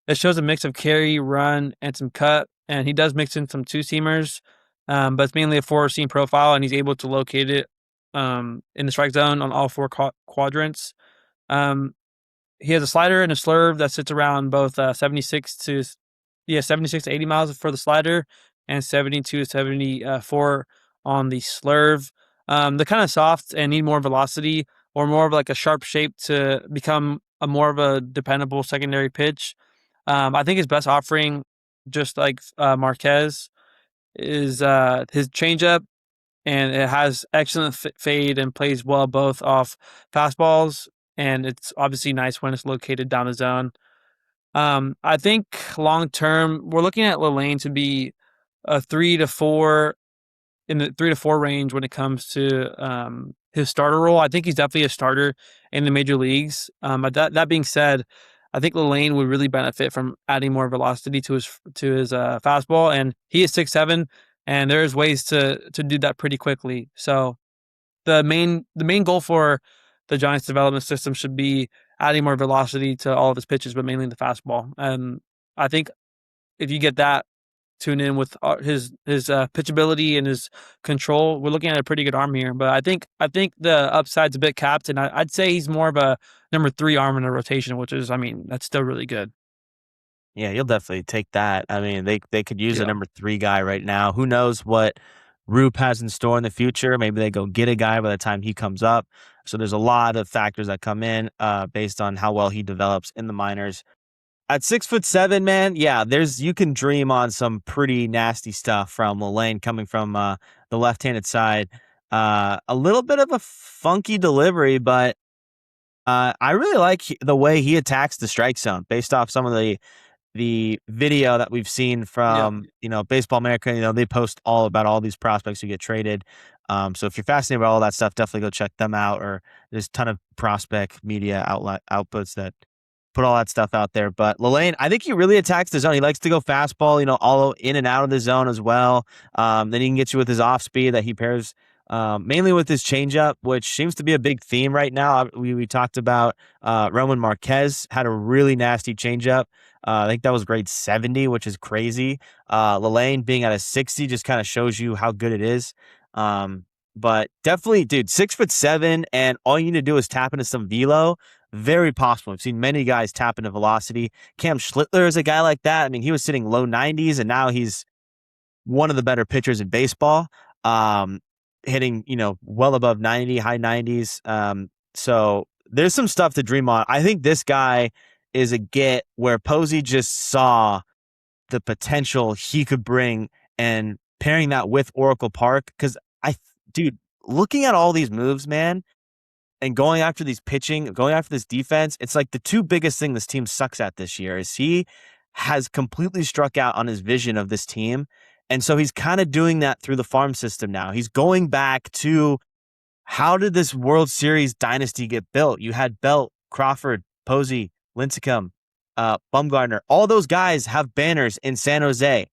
It shows a mix of carry, run, and some cut. And he does mix in some two-seamers, but it's mainly a four-seam profile, and he's able to locate it in the strike zone on all four quadrants. He has a slider and a slurve that sits around both 76 to 80 miles for the slider and 72 to 74 on the slurve. They're kind of soft and need more velocity or more of like a sharp shape to become a more of a dependable secondary pitch. I think his best offering, just like Marquez, is his changeup, and it has excellent fade and plays well both off fastballs, and it's obviously nice when it's located down the zone. I think long term, we're looking at Lillane to be a 3 to 4 in the 3 to 4 range when it comes to his starter role. I think he's definitely a starter in the major leagues. But that being said, I think Lillane would really benefit from adding more velocity to his fastball, and he is 6'7", and there's ways to do that pretty quickly. So the main goal for the Giants development system should be adding more velocity to all of his pitches, but mainly the fastball. And I think if you get that tuned in with his pitchability and his control, we're looking at a pretty good arm here. But I think the upside's a bit capped, and I'd say he's more of a number 3 arm in a rotation, which is, I mean, that's still really good. Yeah, you'll definitely take that. I mean, they could use a Yeah. number 3 guy right now. Who knows what Roop has in store in the future? Maybe they go get a guy by the time he comes up. So there's a lot of factors that come in based on how well he develops in the minors. At 6'7", man, yeah, you can dream on some pretty nasty stuff from Lillane coming from the left-handed side. A little bit of a funky delivery, but I really like the way he attacks the strike zone based off some of the video that we've seen Yeah. from, Baseball America. They post all about all these prospects who get traded. So if you're fascinated by all that stuff, definitely go check them out. Or there's a ton of prospect media outputs that put all that stuff out there. But Lillane, I think he really attacks the zone. He likes to go fastball, all in and out of the zone as well. Then he can get you with his off speed that he pairs mainly with his changeup, which seems to be a big theme right now. We talked about Roman Marquez had a really nasty changeup. I think that was grade 70, which is crazy. Lillane being at a 60 just kind of shows you how good it is. But definitely, dude, 6'7", and all you need to do is tap into some velo. Very possible. I've seen many guys tap into velocity. Cam Schlittler is a guy like that. I mean, he was sitting low 90s, and now he's one of the better pitchers in baseball. Hitting, well above 90, high 90s. So there's some stuff to dream on. I think this guy is a get where Posey just saw the potential he could bring, and pairing that with Oracle Park. Because dude, looking at all these moves, man, and going after these pitching, going after this defense, it's like the two biggest thing this team sucks at this year is he has completely struck out on his vision of this team. And so he's kind of doing that through the farm system now. He's going back to how did this World Series dynasty get built? You had Belt, Crawford, Posey, Lincecum, Bumgarner. All those guys have banners in San Jose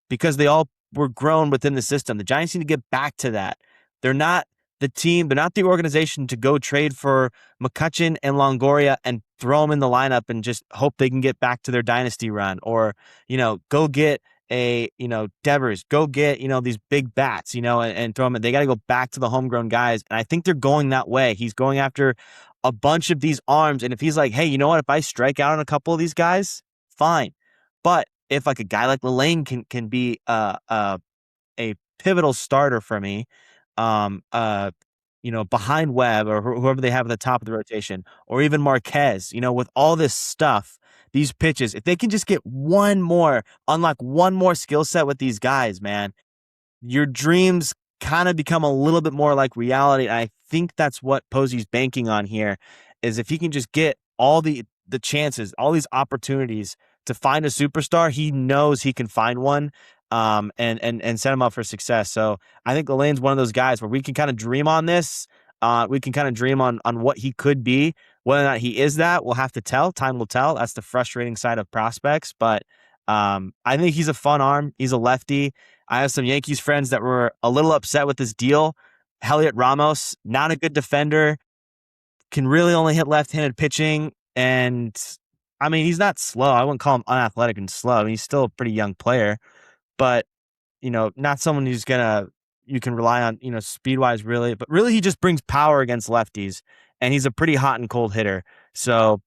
because they all were grown within the system. The Giants need to get back to that. They're not the team. They're not the organization to go trade for McCutcheon and Longoria and throw them in the lineup and just hope they can get back to their dynasty run, or go get Devers, go get these big bats, and throw them. They got to go back to the homegrown guys, and I think they're going that way. He's going after a bunch of these arms, and if he's like, hey, you know what? If I strike out on a couple of these guys, fine. But if like a guy like Lane can be a pivotal starter for me, behind Webb or whoever they have at the top of the rotation, or even Marquez, with all this stuff, these pitches, if they can just get unlock one more skill set with these guys, man, your dreams kind of become a little bit more like reality. And I think that's what Posey's banking on here, is if he can just get all the chances, all these opportunities to find a superstar, he knows he can find one, and set him up for success. So I think Lane's one of those guys where we can kind of dream on this. We can kind of dream on what he could be. Whether or not he is that, we'll have to tell. Time will tell. That's the frustrating side of prospects. But I think he's a fun arm. He's a lefty. I have some Yankees friends that were a little upset with this deal. Heliot Ramos, not a good defender, can really only hit left-handed pitching. And I mean, he's not slow. I wouldn't call him unathletic and slow. I mean, he's still a pretty young player, but not someone who's you can rely on, speed-wise, really. But really, he just brings power against lefties, and he's a pretty hot and cold hitter. So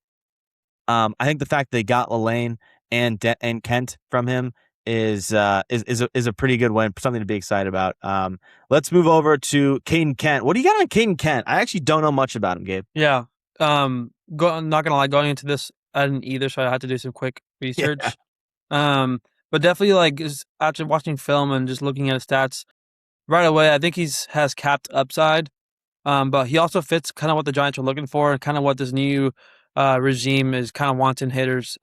I think the fact they got Lane and Kent from him is a pretty good win, something to be excited about. Let's move over to Caden Kent. What do you got on Caden Kent? I actually don't know much about him, Gabe. Yeah. I'm not gonna lie, going into this, I didn't either, so I had to do some quick research. Yeah. But definitely after watching film and just looking at his stats right away, I think has capped upside. But he also fits kind of what the Giants are looking for and kind of what this new regime is kind of wanting hitters.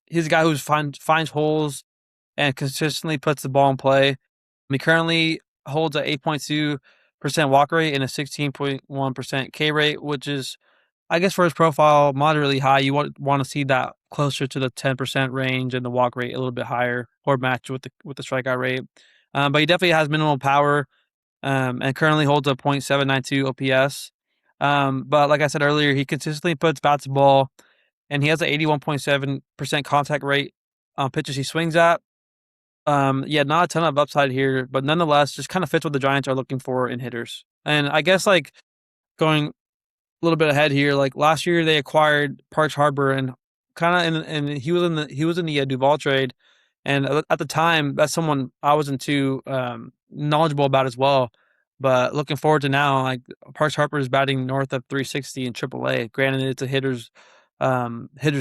He's a guy who finds holes and consistently puts the ball in play. He currently holds a 8.2% walk rate and a 16.1% K rate, which is, I guess, for his profile, moderately high. You want to see that closer to the 10% range and the walk rate a little bit higher, or match with the strikeout rate. But he definitely has minimal power, and currently holds a .792 OPS. But like I said earlier, he consistently puts bats to ball, and he has an 81.7% contact rate on pitches he swings at. Not a ton of upside here, but nonetheless, just kind of fits what the Giants are looking for in hitters. And I guess going a little bit ahead here, last year they acquired Parks Harbor, and kind of and he was in the Duvall trade, and at the time that's someone I wasn't too knowledgeable about as well. But looking forward to now, Parks Harper is batting north of 360 in AAA. Granted, it's a hitters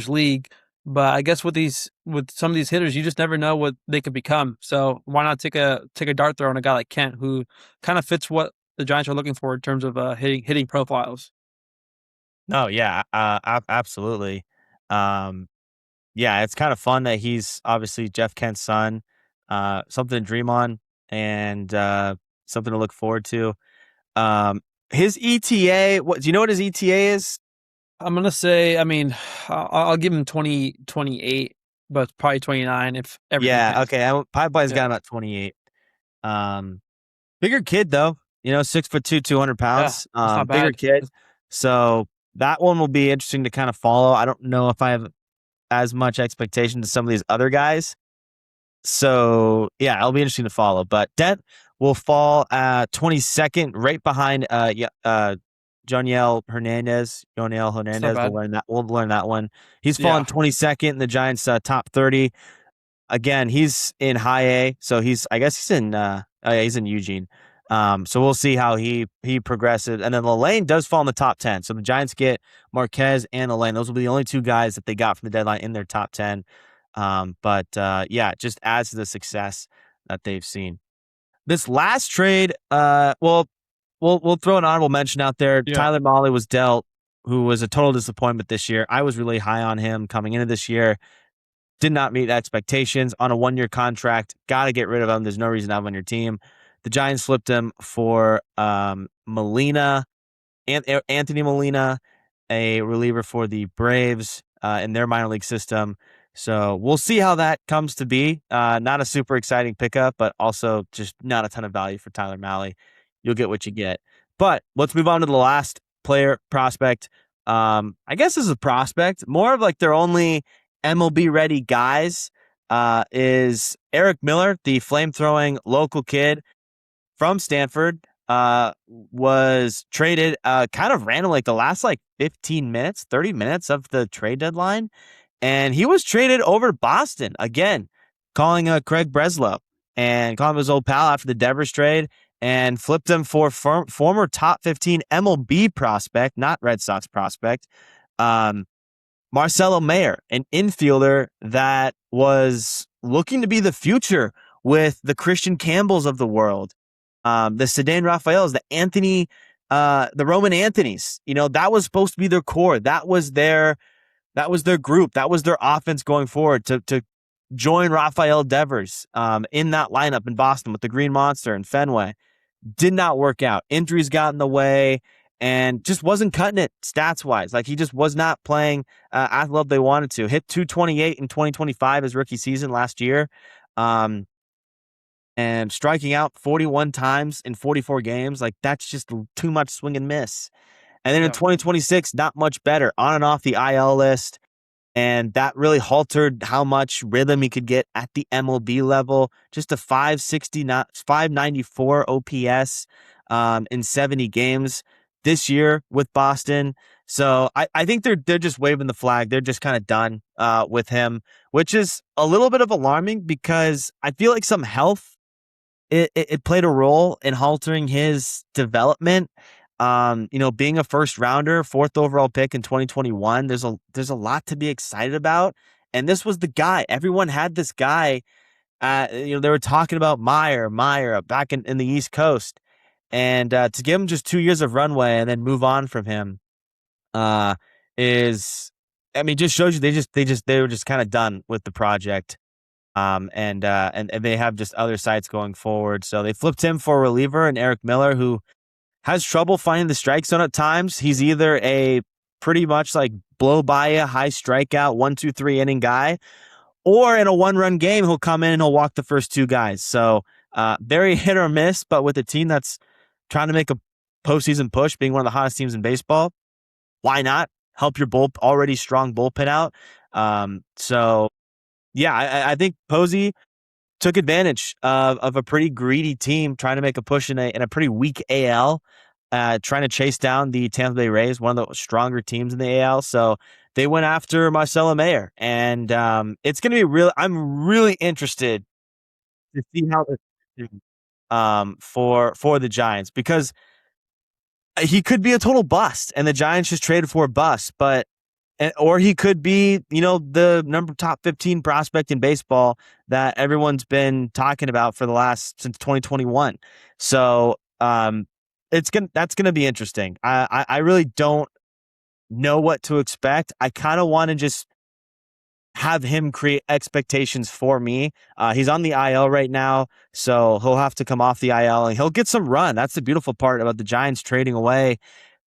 league, but I guess with some of these hitters, you just never know what they could become. So why not take a dart throw on a guy like Kent, who kind of fits what the Giants are looking for in terms of hitting profiles. No, yeah, absolutely. Yeah, it's kind of fun that he's obviously Jeff Kent's son. Something to dream on, and something to look forward to. His ETA. What do you know? What his ETA is? I'm gonna say, I mean, I'll give him 28, but probably 29 if everything. Yeah, hits. okay. Pipeline has got him at 28. Bigger kid though. 6'2", 200 Yeah, pounds. that's not Bigger bad. kid. So that one will be interesting to kind of follow. I don't know if I have as much expectation to some of these other guys. So yeah, it'll be interesting to follow. But Dent will fall at 22nd, right behind Joniel Hernandez. It's not bad. We'll learn that one. He's Yeah. fallen 22nd in the Giants' top 30. Again, he's in high A, so I guess he's in he's in Eugene. So we'll see how he progresses. And then Lane does fall in the top 10. So the Giants get Marquez and Lane. Those will be the only two guys that they got from the deadline in their top 10. But it just adds to the success that they've seen. This last trade, we'll throw an honorable mention out there. Yeah. Tyler Mahle was dealt, who was a total disappointment this year. I was really high on him coming into this year. Did not meet expectations on a 1-year contract. Got to get rid of him. There's no reason to have him on your team. The Giants flipped him for Molina, Anthony Molina, a reliever for the Braves in their minor league system. So we'll see how that comes to be. Not a super exciting pickup, but also just not a ton of value for Tyler Mahle. You'll get what you get. But let's move on to the last player prospect. I guess this is a prospect, more of like their only MLB ready guys. Is Eric Miller, the flame throwing local kid from Stanford, was traded kind of randomly, like the last like 15 minutes, 30 minutes of the trade deadline. And he was traded over to Boston again, calling Craig Breslow and calling him his old pal after the Devers trade and flipped him for former top 15 MLB prospect, not Red Sox prospect, um, Marcelo Mayer, an infielder that was looking to be the future with the Christian Campbells of the world, the Sedan Rafaels, the Roman Anthonys. That was supposed to be their core. That was their group. That was their offense going forward to join Rafael Devers in that lineup in Boston with the Green Monster and Fenway. Did not work out. Injuries got in the way and just wasn't cutting it stats wise. Like he just was not playing at the level they wanted to. Hit 228 in 2025 his rookie season last year. And striking out 41 times in 44 games. Like that's just too much swing and miss. And then in Yeah. 2026, not much better on and off the IL list. And that really halted how much rhythm he could get at the MLB level. Just a 594 OPS in 70 games this year with Boston. So I think they're just waving the flag. They're just kind of done with him, which is a little bit of alarming because I feel like some health it played a role in haltering his development. Being a first rounder, fourth overall pick in 2021, there's a lot to be excited about. And this was the guy. Everyone had this guy. They were talking about Meyer back in the East Coast, and to give him just 2 years of runway and then move on from him, uh, is, I mean, just shows you they were just kind of done with the project. And they have just other sites going forward. So they flipped him for a reliever and Eric Miller, who has trouble finding the strike zone at times. He's either a pretty much like blow by a high strikeout, 1, 2, 3 inning guy, or in a 1-run game, he'll come in and he'll walk the first two guys. So very hit or miss, but with a team that's trying to make a postseason push, being one of the hottest teams in baseball, why not help your already strong bullpen out? So yeah, I think Posey took advantage of a pretty greedy team trying to make a push in a pretty weak AL, trying to chase down the Tampa Bay Rays, one of the stronger teams in the AL. So they went after Marcelo Mayer, and it's going to be real. I'm really interested to see how this for the Giants because he could be a total bust, and the Giants just traded for a bust, or he could be, the number top 15 prospect in baseball that everyone's been talking about for the since 2021. So that's gonna be interesting. I really don't know what to expect. I kind of want to just have him create expectations for me. He's on the IL right now, so he'll have to come off the IL and he'll get some run. That's the beautiful part about the Giants trading away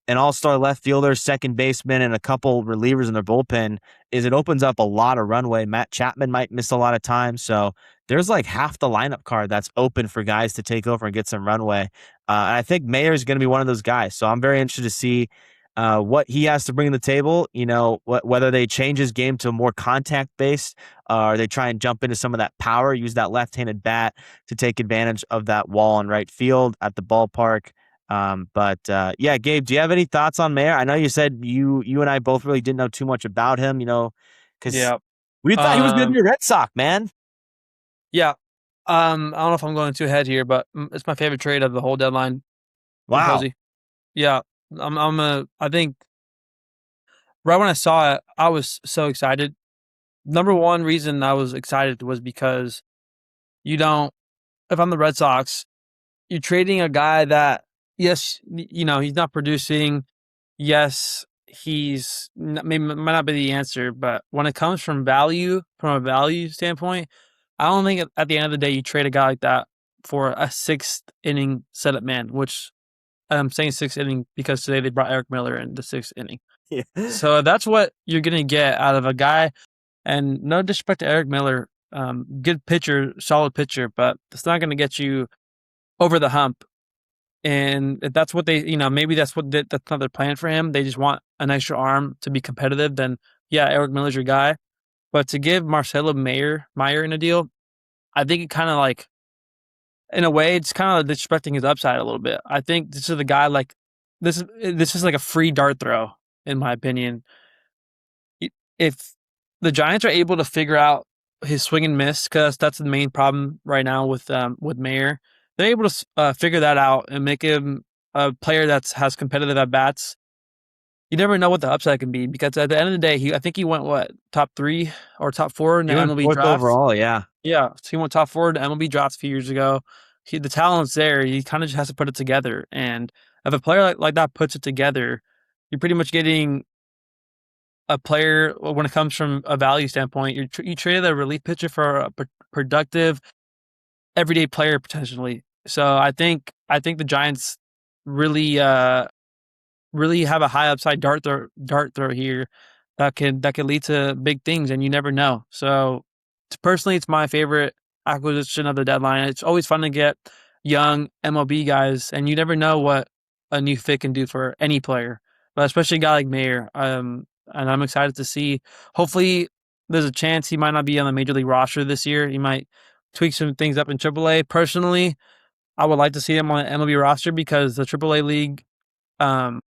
an all-star left fielder, second baseman, and a couple relievers in their bullpen is it opens up a lot of runway. Matt Chapman might miss a lot of time. So there's like half the lineup card that's open for guys to take over and get some runway. And I think Mayer is going to be one of those guys. So I'm very interested to see what he has to bring to the table. Whether they change his game to more contact-based or they try and jump into some of that power, use that left-handed bat to take advantage of that wall in right field at the ballpark. Yeah, Gabe, do you have any thoughts on Mayer? I know you said you and I both really didn't know too much about him, because Yeah. we thought he was going to be a Red Sox, man. Yeah. I don't know if I'm going too ahead here, but it's my favorite trade of the whole deadline from Wow. Posey. Yeah. I think right when I saw it, I was so excited. Number one reason I was excited was because if I'm the Red Sox, you're trading a guy that, yes, he's not producing. Yes, maybe might not be the answer, but when it comes from a value standpoint, I don't think at the end of the day you trade a guy like that for a sixth inning setup man, which I'm saying sixth inning because today they brought Eric Miller in the sixth inning. Yeah. So that's what you're going to get out of a guy. And no disrespect to Eric Miller, good pitcher, solid pitcher, but it's not going to get you over the hump And if that's what they, maybe that's not their plan for him. They just want an extra arm to be competitive. Then yeah, Eric Miller's your guy. But to give Marcelo Meyer in a deal, I think it kind of like, in a way, it's kind of disrespecting his upside a little bit. I think this is the guy like this is like a free dart throw, in my opinion. If the Giants are able to figure out his swing and miss, because that's the main problem right now with Mayer, they're able to figure that out and make him a player that has competitive at bats. You never know what the upside can be, because at the end of the day, I think he went what, top 3 or top 4 in the He went MLB fourth draft. overall. Yeah. Yeah, so he went top 4 in the MLB draft a few years ago. The talent's there. He kind of just has to put it together. And if a player like that puts it together, you're pretty much getting a player when it comes from a value standpoint. You traded a relief pitcher for a productive everyday player potentially. So I think the Giants really really have a high upside dart throw here that can lead to big things, and you never know. So personally, it's my favorite acquisition of the deadline. It's always fun to get young MLB guys, and you never know what a new fit can do for any player, but especially a guy like Mayer. And I'm excited to see. Hopefully, there's a chance he might not be on the major league roster this year. He might tweak some things up in AAA. Personally, I would like to see him on the MLB roster, because the AAA league, um,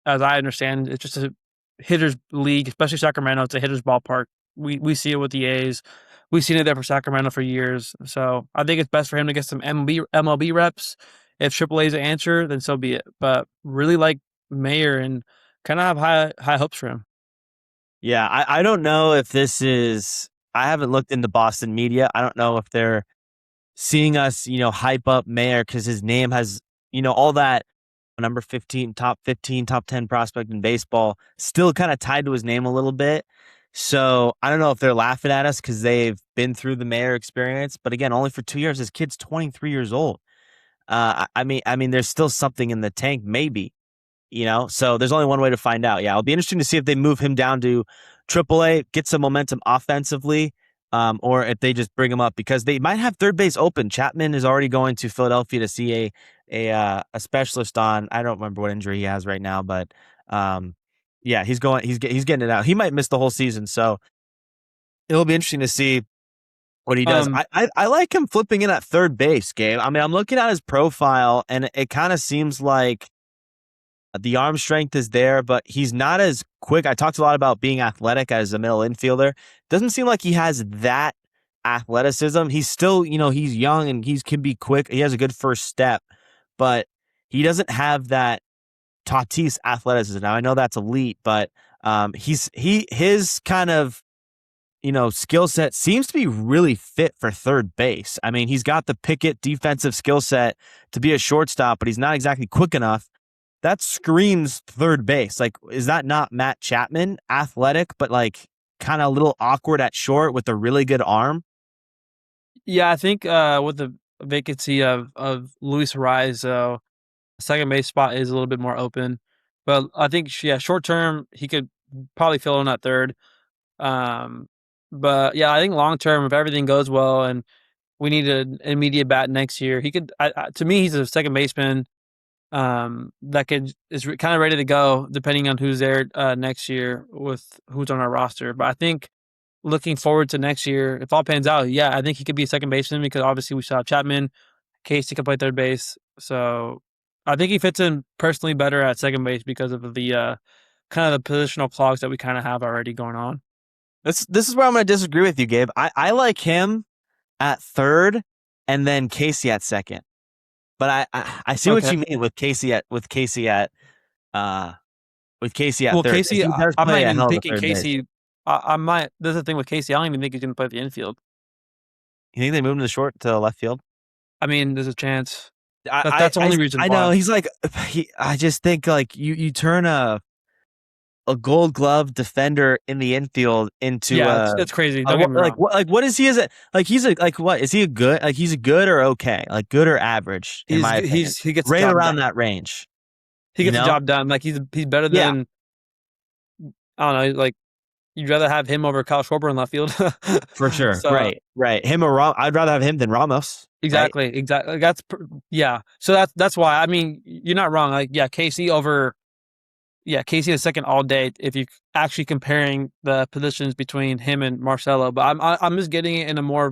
as I understand, it's just a hitters league, especially Sacramento. It's a hitters ballpark. We see it with the A's. We've seen it there for Sacramento for years. So I think it's best for him to get some MLB reps. If AAA is an answer, then so be it. But really like Mayer, and kind of have high hopes for him. Yeah. I don't know if this is, I haven't looked into Boston media. I don't know if they're seeing us, hype up Mayer because his name has, all that number 15, top 10 prospect in baseball, still kind of tied to his name a little bit. So I don't know if they're laughing at us because they've been through the Mayer experience. But again, only for 2 years. His kid's 23 years old. I mean, there's still something in the tank, maybe. So there's only one way to find out. Yeah, it'll be interesting to see if they move him down to AAA, get some momentum offensively, or if they just bring him up, because they might have third base open. Chapman is already going to Philadelphia to see a specialist on. I don't remember what injury he has right now, but yeah, he's going. He's getting it out. He might miss the whole season, so it'll be interesting to see what he does. Um, I like him flipping in at third base, Gabe. I mean, I'm looking at his profile, and it kind of seems like the arm strength is there, but he's not as quick. I talked a lot about being athletic as a middle infielder. Doesn't seem like he has that athleticism. He's still, he's young and he can be quick. He has a good first step, but he doesn't have that Tatis athleticism. Now I know that's elite, but his kind of skill set seems to be really fit for third base. I mean, he's got the picket defensive skill set to be a shortstop, but he's not exactly quick enough. That screams third base. Like, is that not Matt Chapman? Athletic, but like kind of a little awkward at short with a really good arm. yeah, I think with the vacancy of Luis Rise, second base spot is a little bit more open. But I think, yeah, short term he could probably fill in at third. Um, but yeah, I think long term, if everything goes well and we need an immediate bat next year, he could. To me, he's a second baseman that is kind of ready to go, depending on who's there next year with who's on our roster. But I think looking forward to next year, if all pans out, yeah, I think he could be a second baseman, because obviously we saw Chapman, Casey can play third base. So I think he fits in personally better at second base because of the kind of the positional clogs that we kind of have already going on. This is where I'm going to disagree with you, Gabe. I like him at third and then Casey at second. But I see what Okay. you mean with uh Casey at Well, third, because Casey, he does I'm not play a even hell of a thinking third base. Casey. I might. There's the thing with Casey. I don't even think he's going to play the infield. You think they moved him to short to left field? I mean, there's a chance. I That's the only reason I know why. he's like I just think like you turn a Gold Glove defender in the infield into Yeah, it's crazy. Don't get me wrong. what is he as a like he's a like what is he a good like he's a good or okay, like good or average in my opinion, He gets the right job around done. that range, He you gets the know? job done. Like he's better Yeah, than, I don't know. Like, you'd rather have him over Kyle Schwarber in left field. for sure. So Right. Him or I'd rather have him than Ramos. right? Exactly. Yeah. So that's why. I mean, you're not wrong. Like, yeah, Casey is second all day if you actually comparing the positions between him and Marcelo. But I'm just getting it in a more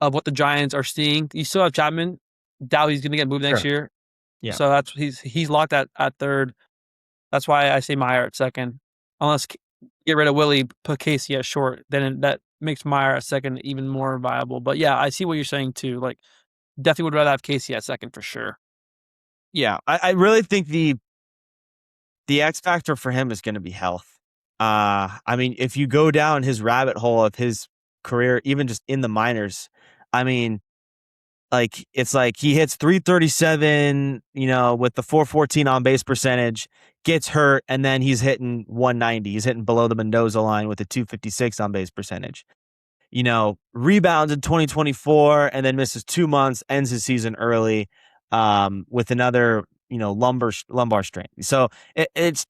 of what the Giants are seeing. You still have Chapman. Doubt he's going to get moved next Sure. year. Yeah. So that's he's locked at third. That's why I say Meyer at second. Unless get rid of Willie, put Casey at short, then that makes Meyer at second even more viable. But yeah, I see what you're saying too. Like, definitely would rather have Casey at second for sure. Yeah. I really think the X factor for him is going to be health. I mean, if you go down his rabbit hole of his career, even just in the minors, I mean, like it's like he hits 337, with the 414 on base percentage, gets hurt, and then he's hitting 190. He's hitting below the Mendoza line with a 256 on base percentage. Rebounds in 2024 and then misses 2 months, ends his season early with another, lumbar strain. So it's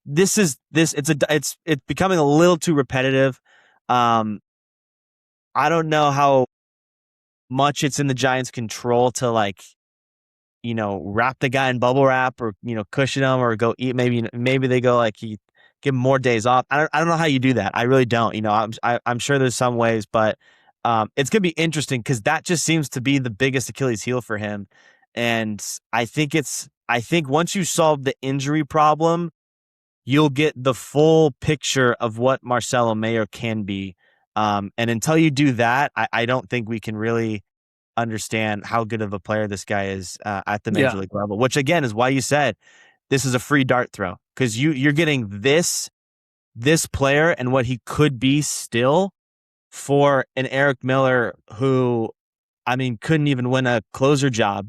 becoming a little too repetitive. Um, I don't know how much it's in the Giants' control to like wrap the guy in bubble wrap or cushion him or go eat. Maybe they go like he give him more days off. I don't know how you do that. I really don't. I'm sure there's some ways, but it's gonna be interesting because that just seems to be the biggest Achilles heel for him. And I think once you solve the injury problem, you'll get the full picture of what Marcelo Mayer can be. And until you do that, I don't think we can really understand how good of a player this guy is at the major Yeah. league level, which again is why you said this is a free dart throw because you're getting this player and what he could be still for an Eric Miller who, I mean, couldn't even win a closer job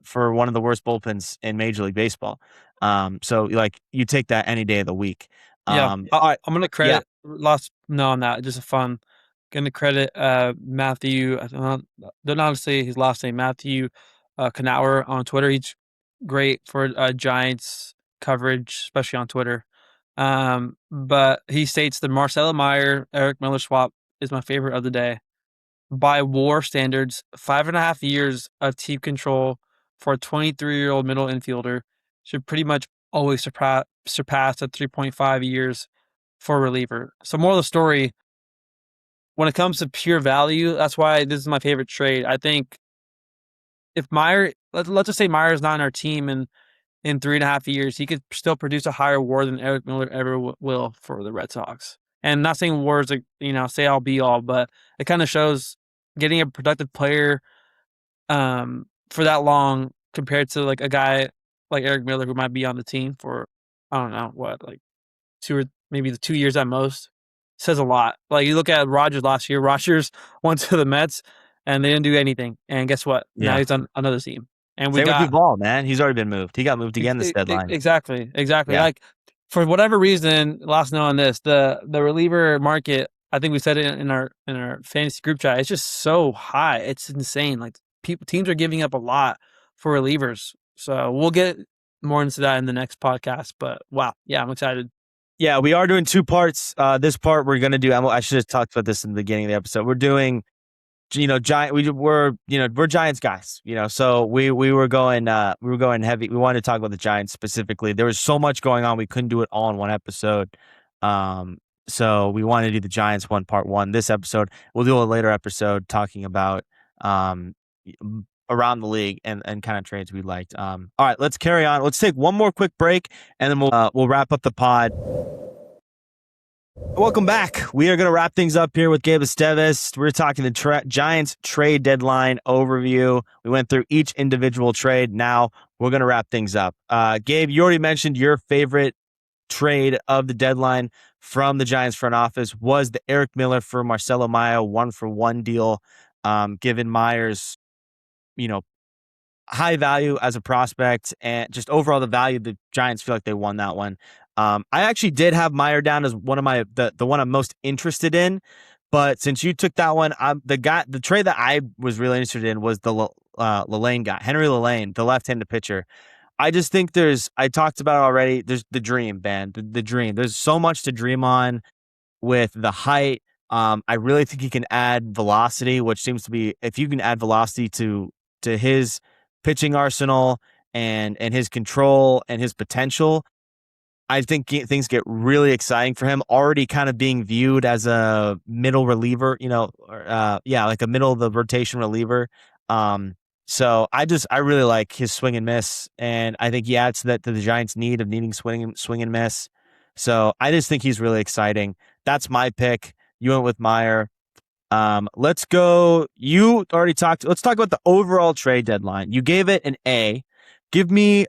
for one of the worst bullpens in Major League Baseball. So like you take that any day of the week. Yeah, All right, I'm gonna yeah, credit last no on that. Just a fun. Gonna credit Matthew. I don't know how to say his last name. Matthew Knauer on Twitter. He's great for Giants coverage, especially on Twitter. But he states the Marcelo Meyer Eric Miller swap is my favorite of the day. By WAR standards, 5.5 years of team control for a 23-year-old middle infielder should pretty much always surpass the 3.5 years for a reliever. So, more of the story, when it comes to pure value, that's why this is my favorite trade. I think if let's just say Meyer's not on our team in 3.5 years, he could still produce a higher WAR than Eric Miller ever will for the Red Sox. And not saying WAR is say all be all, but it kind of shows getting a productive player for that long compared to like a guy like Eric Miller who might be on the team for I don't know what like two or maybe the 2 years at most says a lot. Like you look at Rogers last year. Rogers went to the Mets and they didn't do anything. And guess what? Now yeah. he's on another team. And we Same with got Duvall, man. He's already been moved. He got moved again this deadline. exactly. Yeah. Like for whatever reason, last note on this, the reliever market. I think we said it in our fantasy group chat. It's just so high. It's insane. Like teams are giving up a lot for relievers. So we'll get more into that in the next podcast. But wow, yeah, I'm excited. Yeah, we are doing two parts. This part we're going to do. I should have talked about this in the beginning of the episode. We're doing, giant. We're Giants guys. So we were going heavy. We wanted to talk about the Giants specifically. There was so much going on. We couldn't do it all in one episode. So we wanted to do the Giants part one. This episode, we'll do a later episode talking about around the league and kind of trades we liked. All right, let's carry on. Let's take one more quick break and then we'll wrap up the pod. Welcome back. We are going to wrap things up here with Gabe Estevez. We're talking the Giants trade deadline overview. We went through each individual trade. Now we're going to wrap things up. Gabe, you already mentioned your favorite trade of the deadline from the Giants front office was the Eric Miller for Marcelo Mayer 1-for-1 deal. Given Myers, high value as a prospect and just overall the value, the Giants feel like they won that one. I actually did have Meyer down as one of the one I'm most interested in, but since you took that one, the trade that I was really interested in was the Lalane guy, Henry Lalane, the left-handed pitcher. I just think I talked about it already. There's the dream, man, the dream. There's so much to dream on with the height, I really think he can add velocity, which seems to be if you can add velocity to his pitching arsenal and his control and his potential, I think things get really exciting for him. Already kind of being viewed as a middle reliever, yeah, like a middle of the rotation reliever. Um, so I really like his swing and miss, and I think he adds to the Giants' need of needing swing and miss. So I just think he's really exciting. That's my pick. You went with Meyer. Let's go. You already talked. Let's talk about the overall trade deadline. You gave it an A. Give me,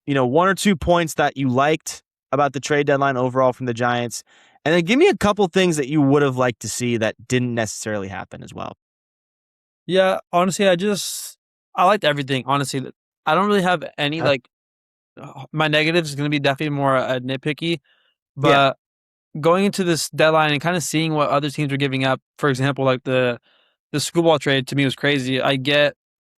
one or 2 points that you liked about the trade deadline overall from the Giants, and then give me a couple things that you would have liked to see that didn't necessarily happen as well. Yeah, honestly, I liked everything. Honestly, I don't really have any Huh? like my negatives is going to be definitely more nitpicky, Yeah. but going into this deadline and kind of seeing what other teams are giving up, for example, like the schoolball trade to me was crazy. I get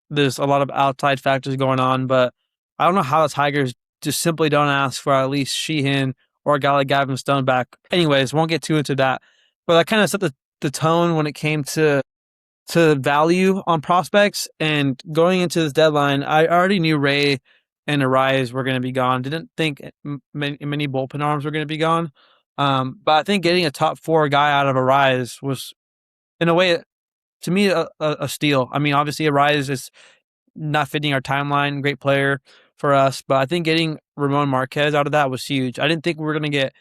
there's a lot of outside factors going on, but I don't know how the Tigers just simply don't ask for at least Sheehan or a guy like Gavin Stone back. Anyways, won't get too into that. But that kind of set the tone when it came to value on prospects. And going into this deadline, I already knew Ray and Arias were going to be gone. Didn't think many bullpen arms were going to be gone. But I think getting a top four guy out of Arias was, in a way, to me, a steal. I mean, obviously, Arias is not fitting our timeline. Great player for us, but I think getting Ramon Marquez out of that was huge. I didn't think we were going to get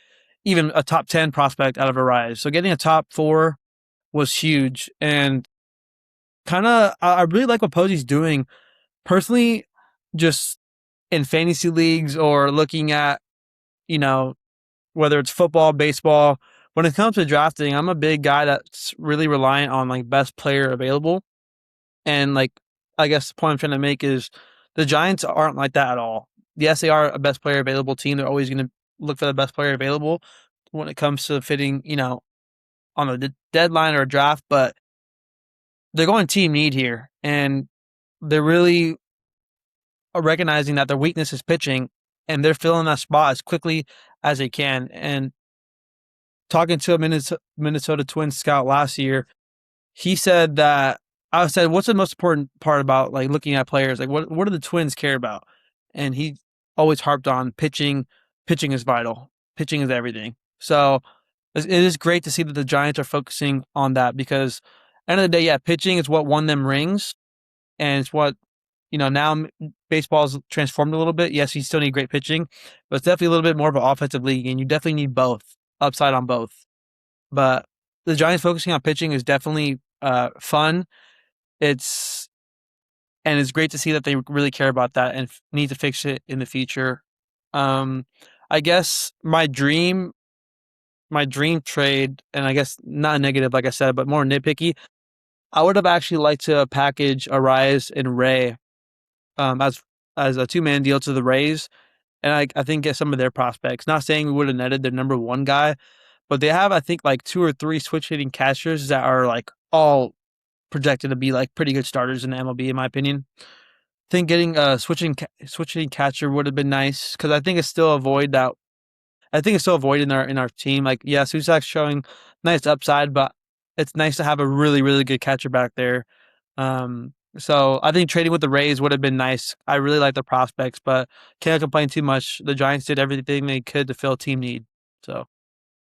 even a top 10 prospect out of Arias. So getting a top four was huge. And kind of, I really like what Posey's doing. Personally, just in fantasy leagues or looking at, you know, whether it's football, baseball, when it comes to drafting, I'm a big guy that's really reliant on like best player available. And like, I guess the point I'm trying to make is the Giants aren't like that at all. Yes, they are a best player available team. They're always going to look for the best player available when it comes to fitting, on a deadline or a draft, but they're going team need here. And they're really recognizing that their weakness is pitching and they're filling that spot as quickly as they can. And talking to a Minnesota Twins scout last year, he said that I said, "What's the most important part about like looking at players? Like, what do the Twins care about?" And he always harped on pitching. Pitching is vital. Pitching is everything. So it is great to see that the Giants are focusing on that because, end of the day, yeah, pitching is what won them rings, and it's what now baseball's transformed a little bit. Yes, you still need great pitching, but it's definitely a little bit more of an offensive league, and you definitely need both upside on both. But the Giants focusing on pitching is definitely fun. It's and it's great to see that they really care about that and need to fix it in the future. Um, I guess my dream trade, and I guess not negative, like I said, but more nitpicky. I would have actually liked to package Arias and Ray as a 2-man deal to the Rays, and I think get some of their prospects. Not saying we would have netted their number one guy, but they have I think like two or three switch hitting catchers that are like all projected to be like pretty good starters in the MLB in my opinion. Think getting a switching catcher would have been nice because I think it's still a void that I think it's still a void in our team. Like, yeah, Susak's showing nice upside, but it's nice to have a really, really good catcher back there. So I think trading with the Rays would have been nice. I really like the prospects, but can't complain too much. The Giants did everything they could to fill team need. So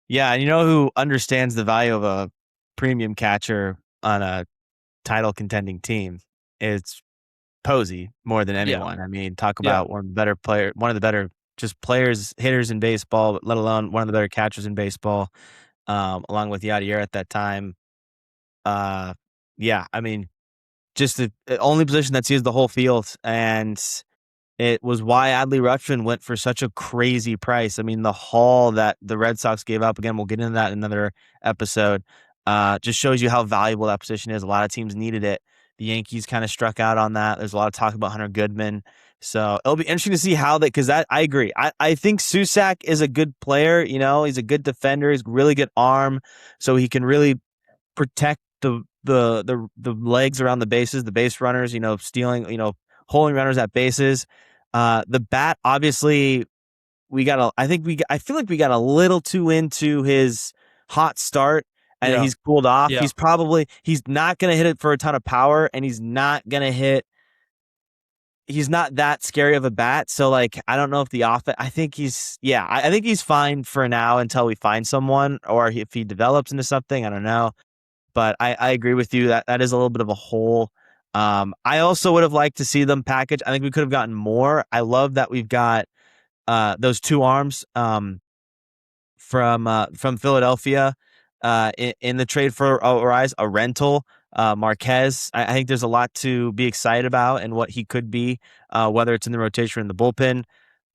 Yeah, and you know who understands the value of a premium catcher on a title contending team? It's Posey more than yeah, anyone. I mean, talk yeah, about one of the better just players, hitters in baseball, let alone one of the better catchers in baseball, along with Yadier at that time. Uh, yeah, I mean, just the only position that sees the whole field, and it was why Adley Rutschman went for such a crazy price. I mean, the haul that the Red Sox gave up, again, we'll get into that in another episode, just shows you how valuable that position is. A lot of teams needed it. The Yankees kind of struck out on that. There's a lot of talk about Hunter Goodman. So it'll be interesting to see how that, because I agree. I think Susak is a good player. He's a good defender. He's really good arm. So he can really protect the legs around the bases, the base runners, stealing, holding runners at bases. The bat, obviously, I feel like we got a little too into his hot start and Yeah. he's cooled off. Yeah. He's not going to hit it for a ton of power, and he's not that scary of a bat. So like, I don't know if the offense. I think he's fine for now until we find someone, or if he develops into something. I don't know, but I agree with you that that is a little bit of a hole. I also would have liked to see them package. I think we could have gotten more. I love that we've got those two arms from Philadelphia in the trade for Rise, a rental. Marquez, I think there's a lot to be excited about and what he could be, whether it's in the rotation or in the bullpen.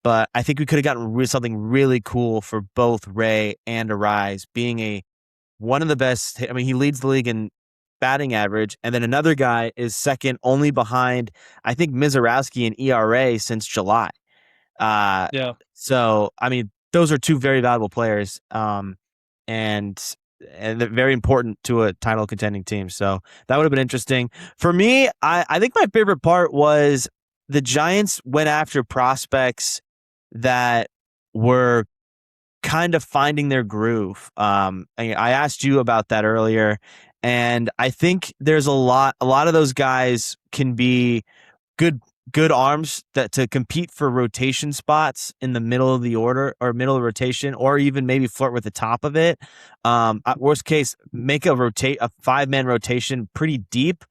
But I think we could have gotten something really cool for both Ray and Arise, being one of the best. I mean, he leads the league in batting average, and then another guy is second only behind, I think, Mizorowski in ERA since July. Uh, Yeah. so I mean, those are two very valuable players, and they're very important to a title contending team. So that would have been interesting for me. I think my favorite part was the Giants went after prospects that were kind of finding their groove. I asked you about that earlier, and I think there's a lot of those guys can be good good arms that to compete for rotation spots in the middle of the order or middle of the rotation, or even maybe flirt with the top of it. At worst case, make a 5-man rotation pretty deep.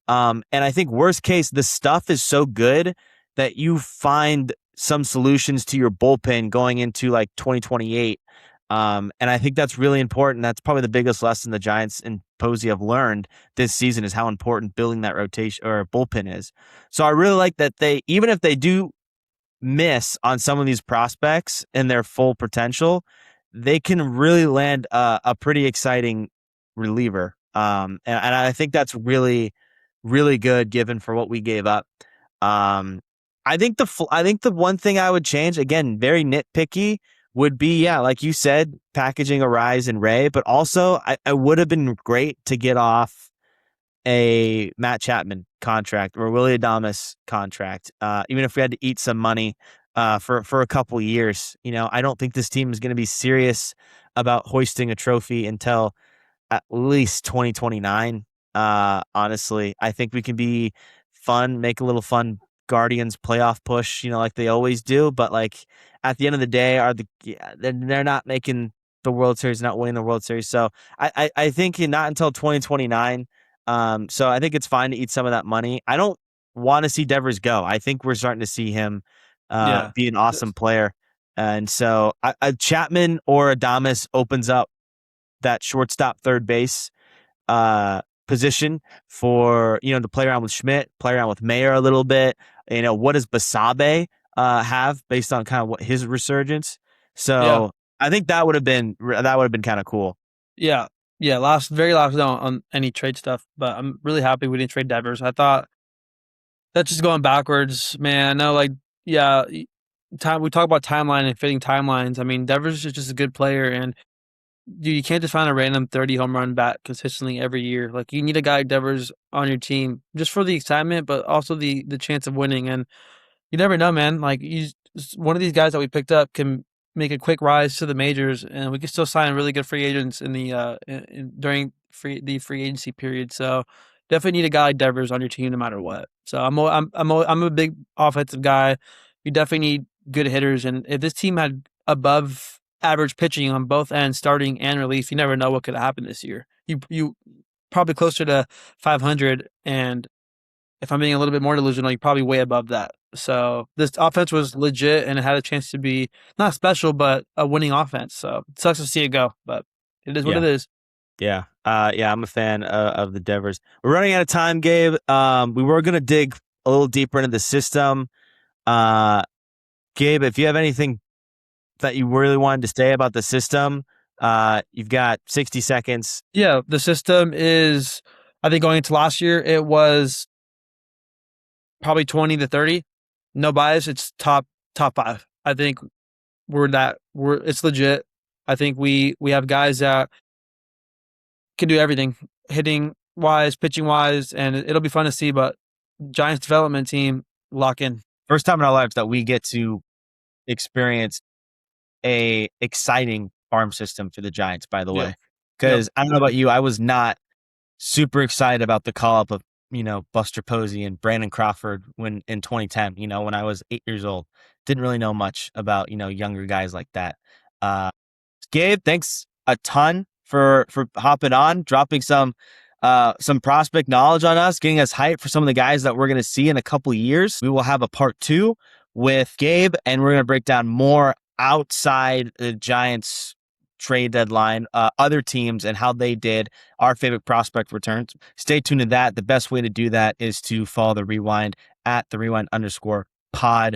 And I think worst case, the stuff is so good that you find some solutions to your bullpen going into like 2028. And I think that's really important. That's probably the biggest lesson the Giants and Posey have learned this season is how important building that rotation or bullpen is. So I really like that even if they do miss on some of these prospects and their full potential, they can really land a pretty exciting reliever. And I think that's really, really good given for what we gave up. Um, I think the one thing I would change, again, very nitpicky, would be, yeah, like you said, packaging a Rise and Ray, but also I would have been great to get off a Matt Chapman contract or Willie Adames contract, even if we had to eat some money for a couple years. You know, I don't think this team is going to be serious about hoisting a trophy until at least 2029. Honestly, I think we can be fun, make a little fun Guardians playoff push, like they always do. But like at the end of the day, they're not making the World Series, not winning the World Series. So I think not until 2029. So I think it's fine to eat some of that money. I don't want to see Devers go. I think we're starting to see him Yeah. be an awesome player. And so Chapman or Adames opens up that shortstop third base position for, to play around with Schmidt, play around with Mayer a little bit. What does Basabe have based on kind of what his resurgence? Yeah. So I think that would have been kind of cool. Yeah. Yeah. Very last note on any trade stuff, but I'm really happy we didn't trade Devers. I thought that's just going backwards, man. I know, like, yeah, time we talk about timeline and fitting timelines. I mean, Devers is just a good player, and dude, you can't just find a random 30 home run bat consistently every year. Like, you need a guy like Devers on your team just for the excitement, but also the chance of winning. And you never know, man. Like, one of these guys that we picked up can make a quick rise to the majors, and we can still sign really good free agents in the during the free agency period. So definitely need a guy like Devers on your team no matter what. So I'm a big offensive guy. You definitely need good hitters, and if this team had above average pitching on both ends, starting and relief, you never know what could happen this year. You probably closer to 500, and if I'm being a little bit more delusional, you're probably way above that. So this offense was legit, and it had a chance to be not special, but a winning offense. So it sucks to see it go, but it is what Yeah. it is. Yeah. Yeah, I'm a fan of the Devers. We're running out of time, Gabe. We were going to dig a little deeper into the system. Uh, Gabe, if you have anything that you really wanted to say about the system, you've got 60 seconds. Yeah, the system is, I think going into last year, it was probably 20 to 30. No bias. It's top five. I think it's legit. I think we have guys that can do everything, hitting wise, pitching wise, and it'll be fun to see. But Giants development team, lock in. First time in our lives that we get to experience a exciting farm system for the Giants, by the Yeah. way. Yep. because I don't know about you, I was not super excited about the call up of Buster Posey and Brandon Crawford when in 2010. When I was 8 years old, didn't really know much about younger guys like that. Uh, Gabe, thanks a ton for hopping on, dropping some prospect knowledge on us, getting us hyped for some of the guys that we're going to see in a couple years. We will have a part 2 with Gabe, and we're going to break down more outside the Giants trade deadline, other teams and how they did, our favorite prospect returns. Stay tuned to that. The best way to do that is to follow the Rewind at the Rewind_pod.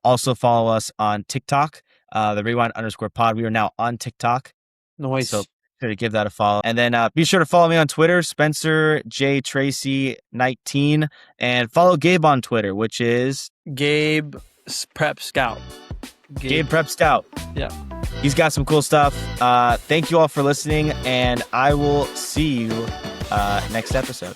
Also follow us on TikTok, the Rewind_pod. We are now on TikTok. Nice. So sure to give that a follow. And then be sure to follow me on Twitter, Spencer J Tracy 19, and follow Gabe on Twitter, which is Gabe Prep Scout. Gabe Prep Scout. Yeah. He's got some cool stuff. Thank you all for listening, and I will see you next episode.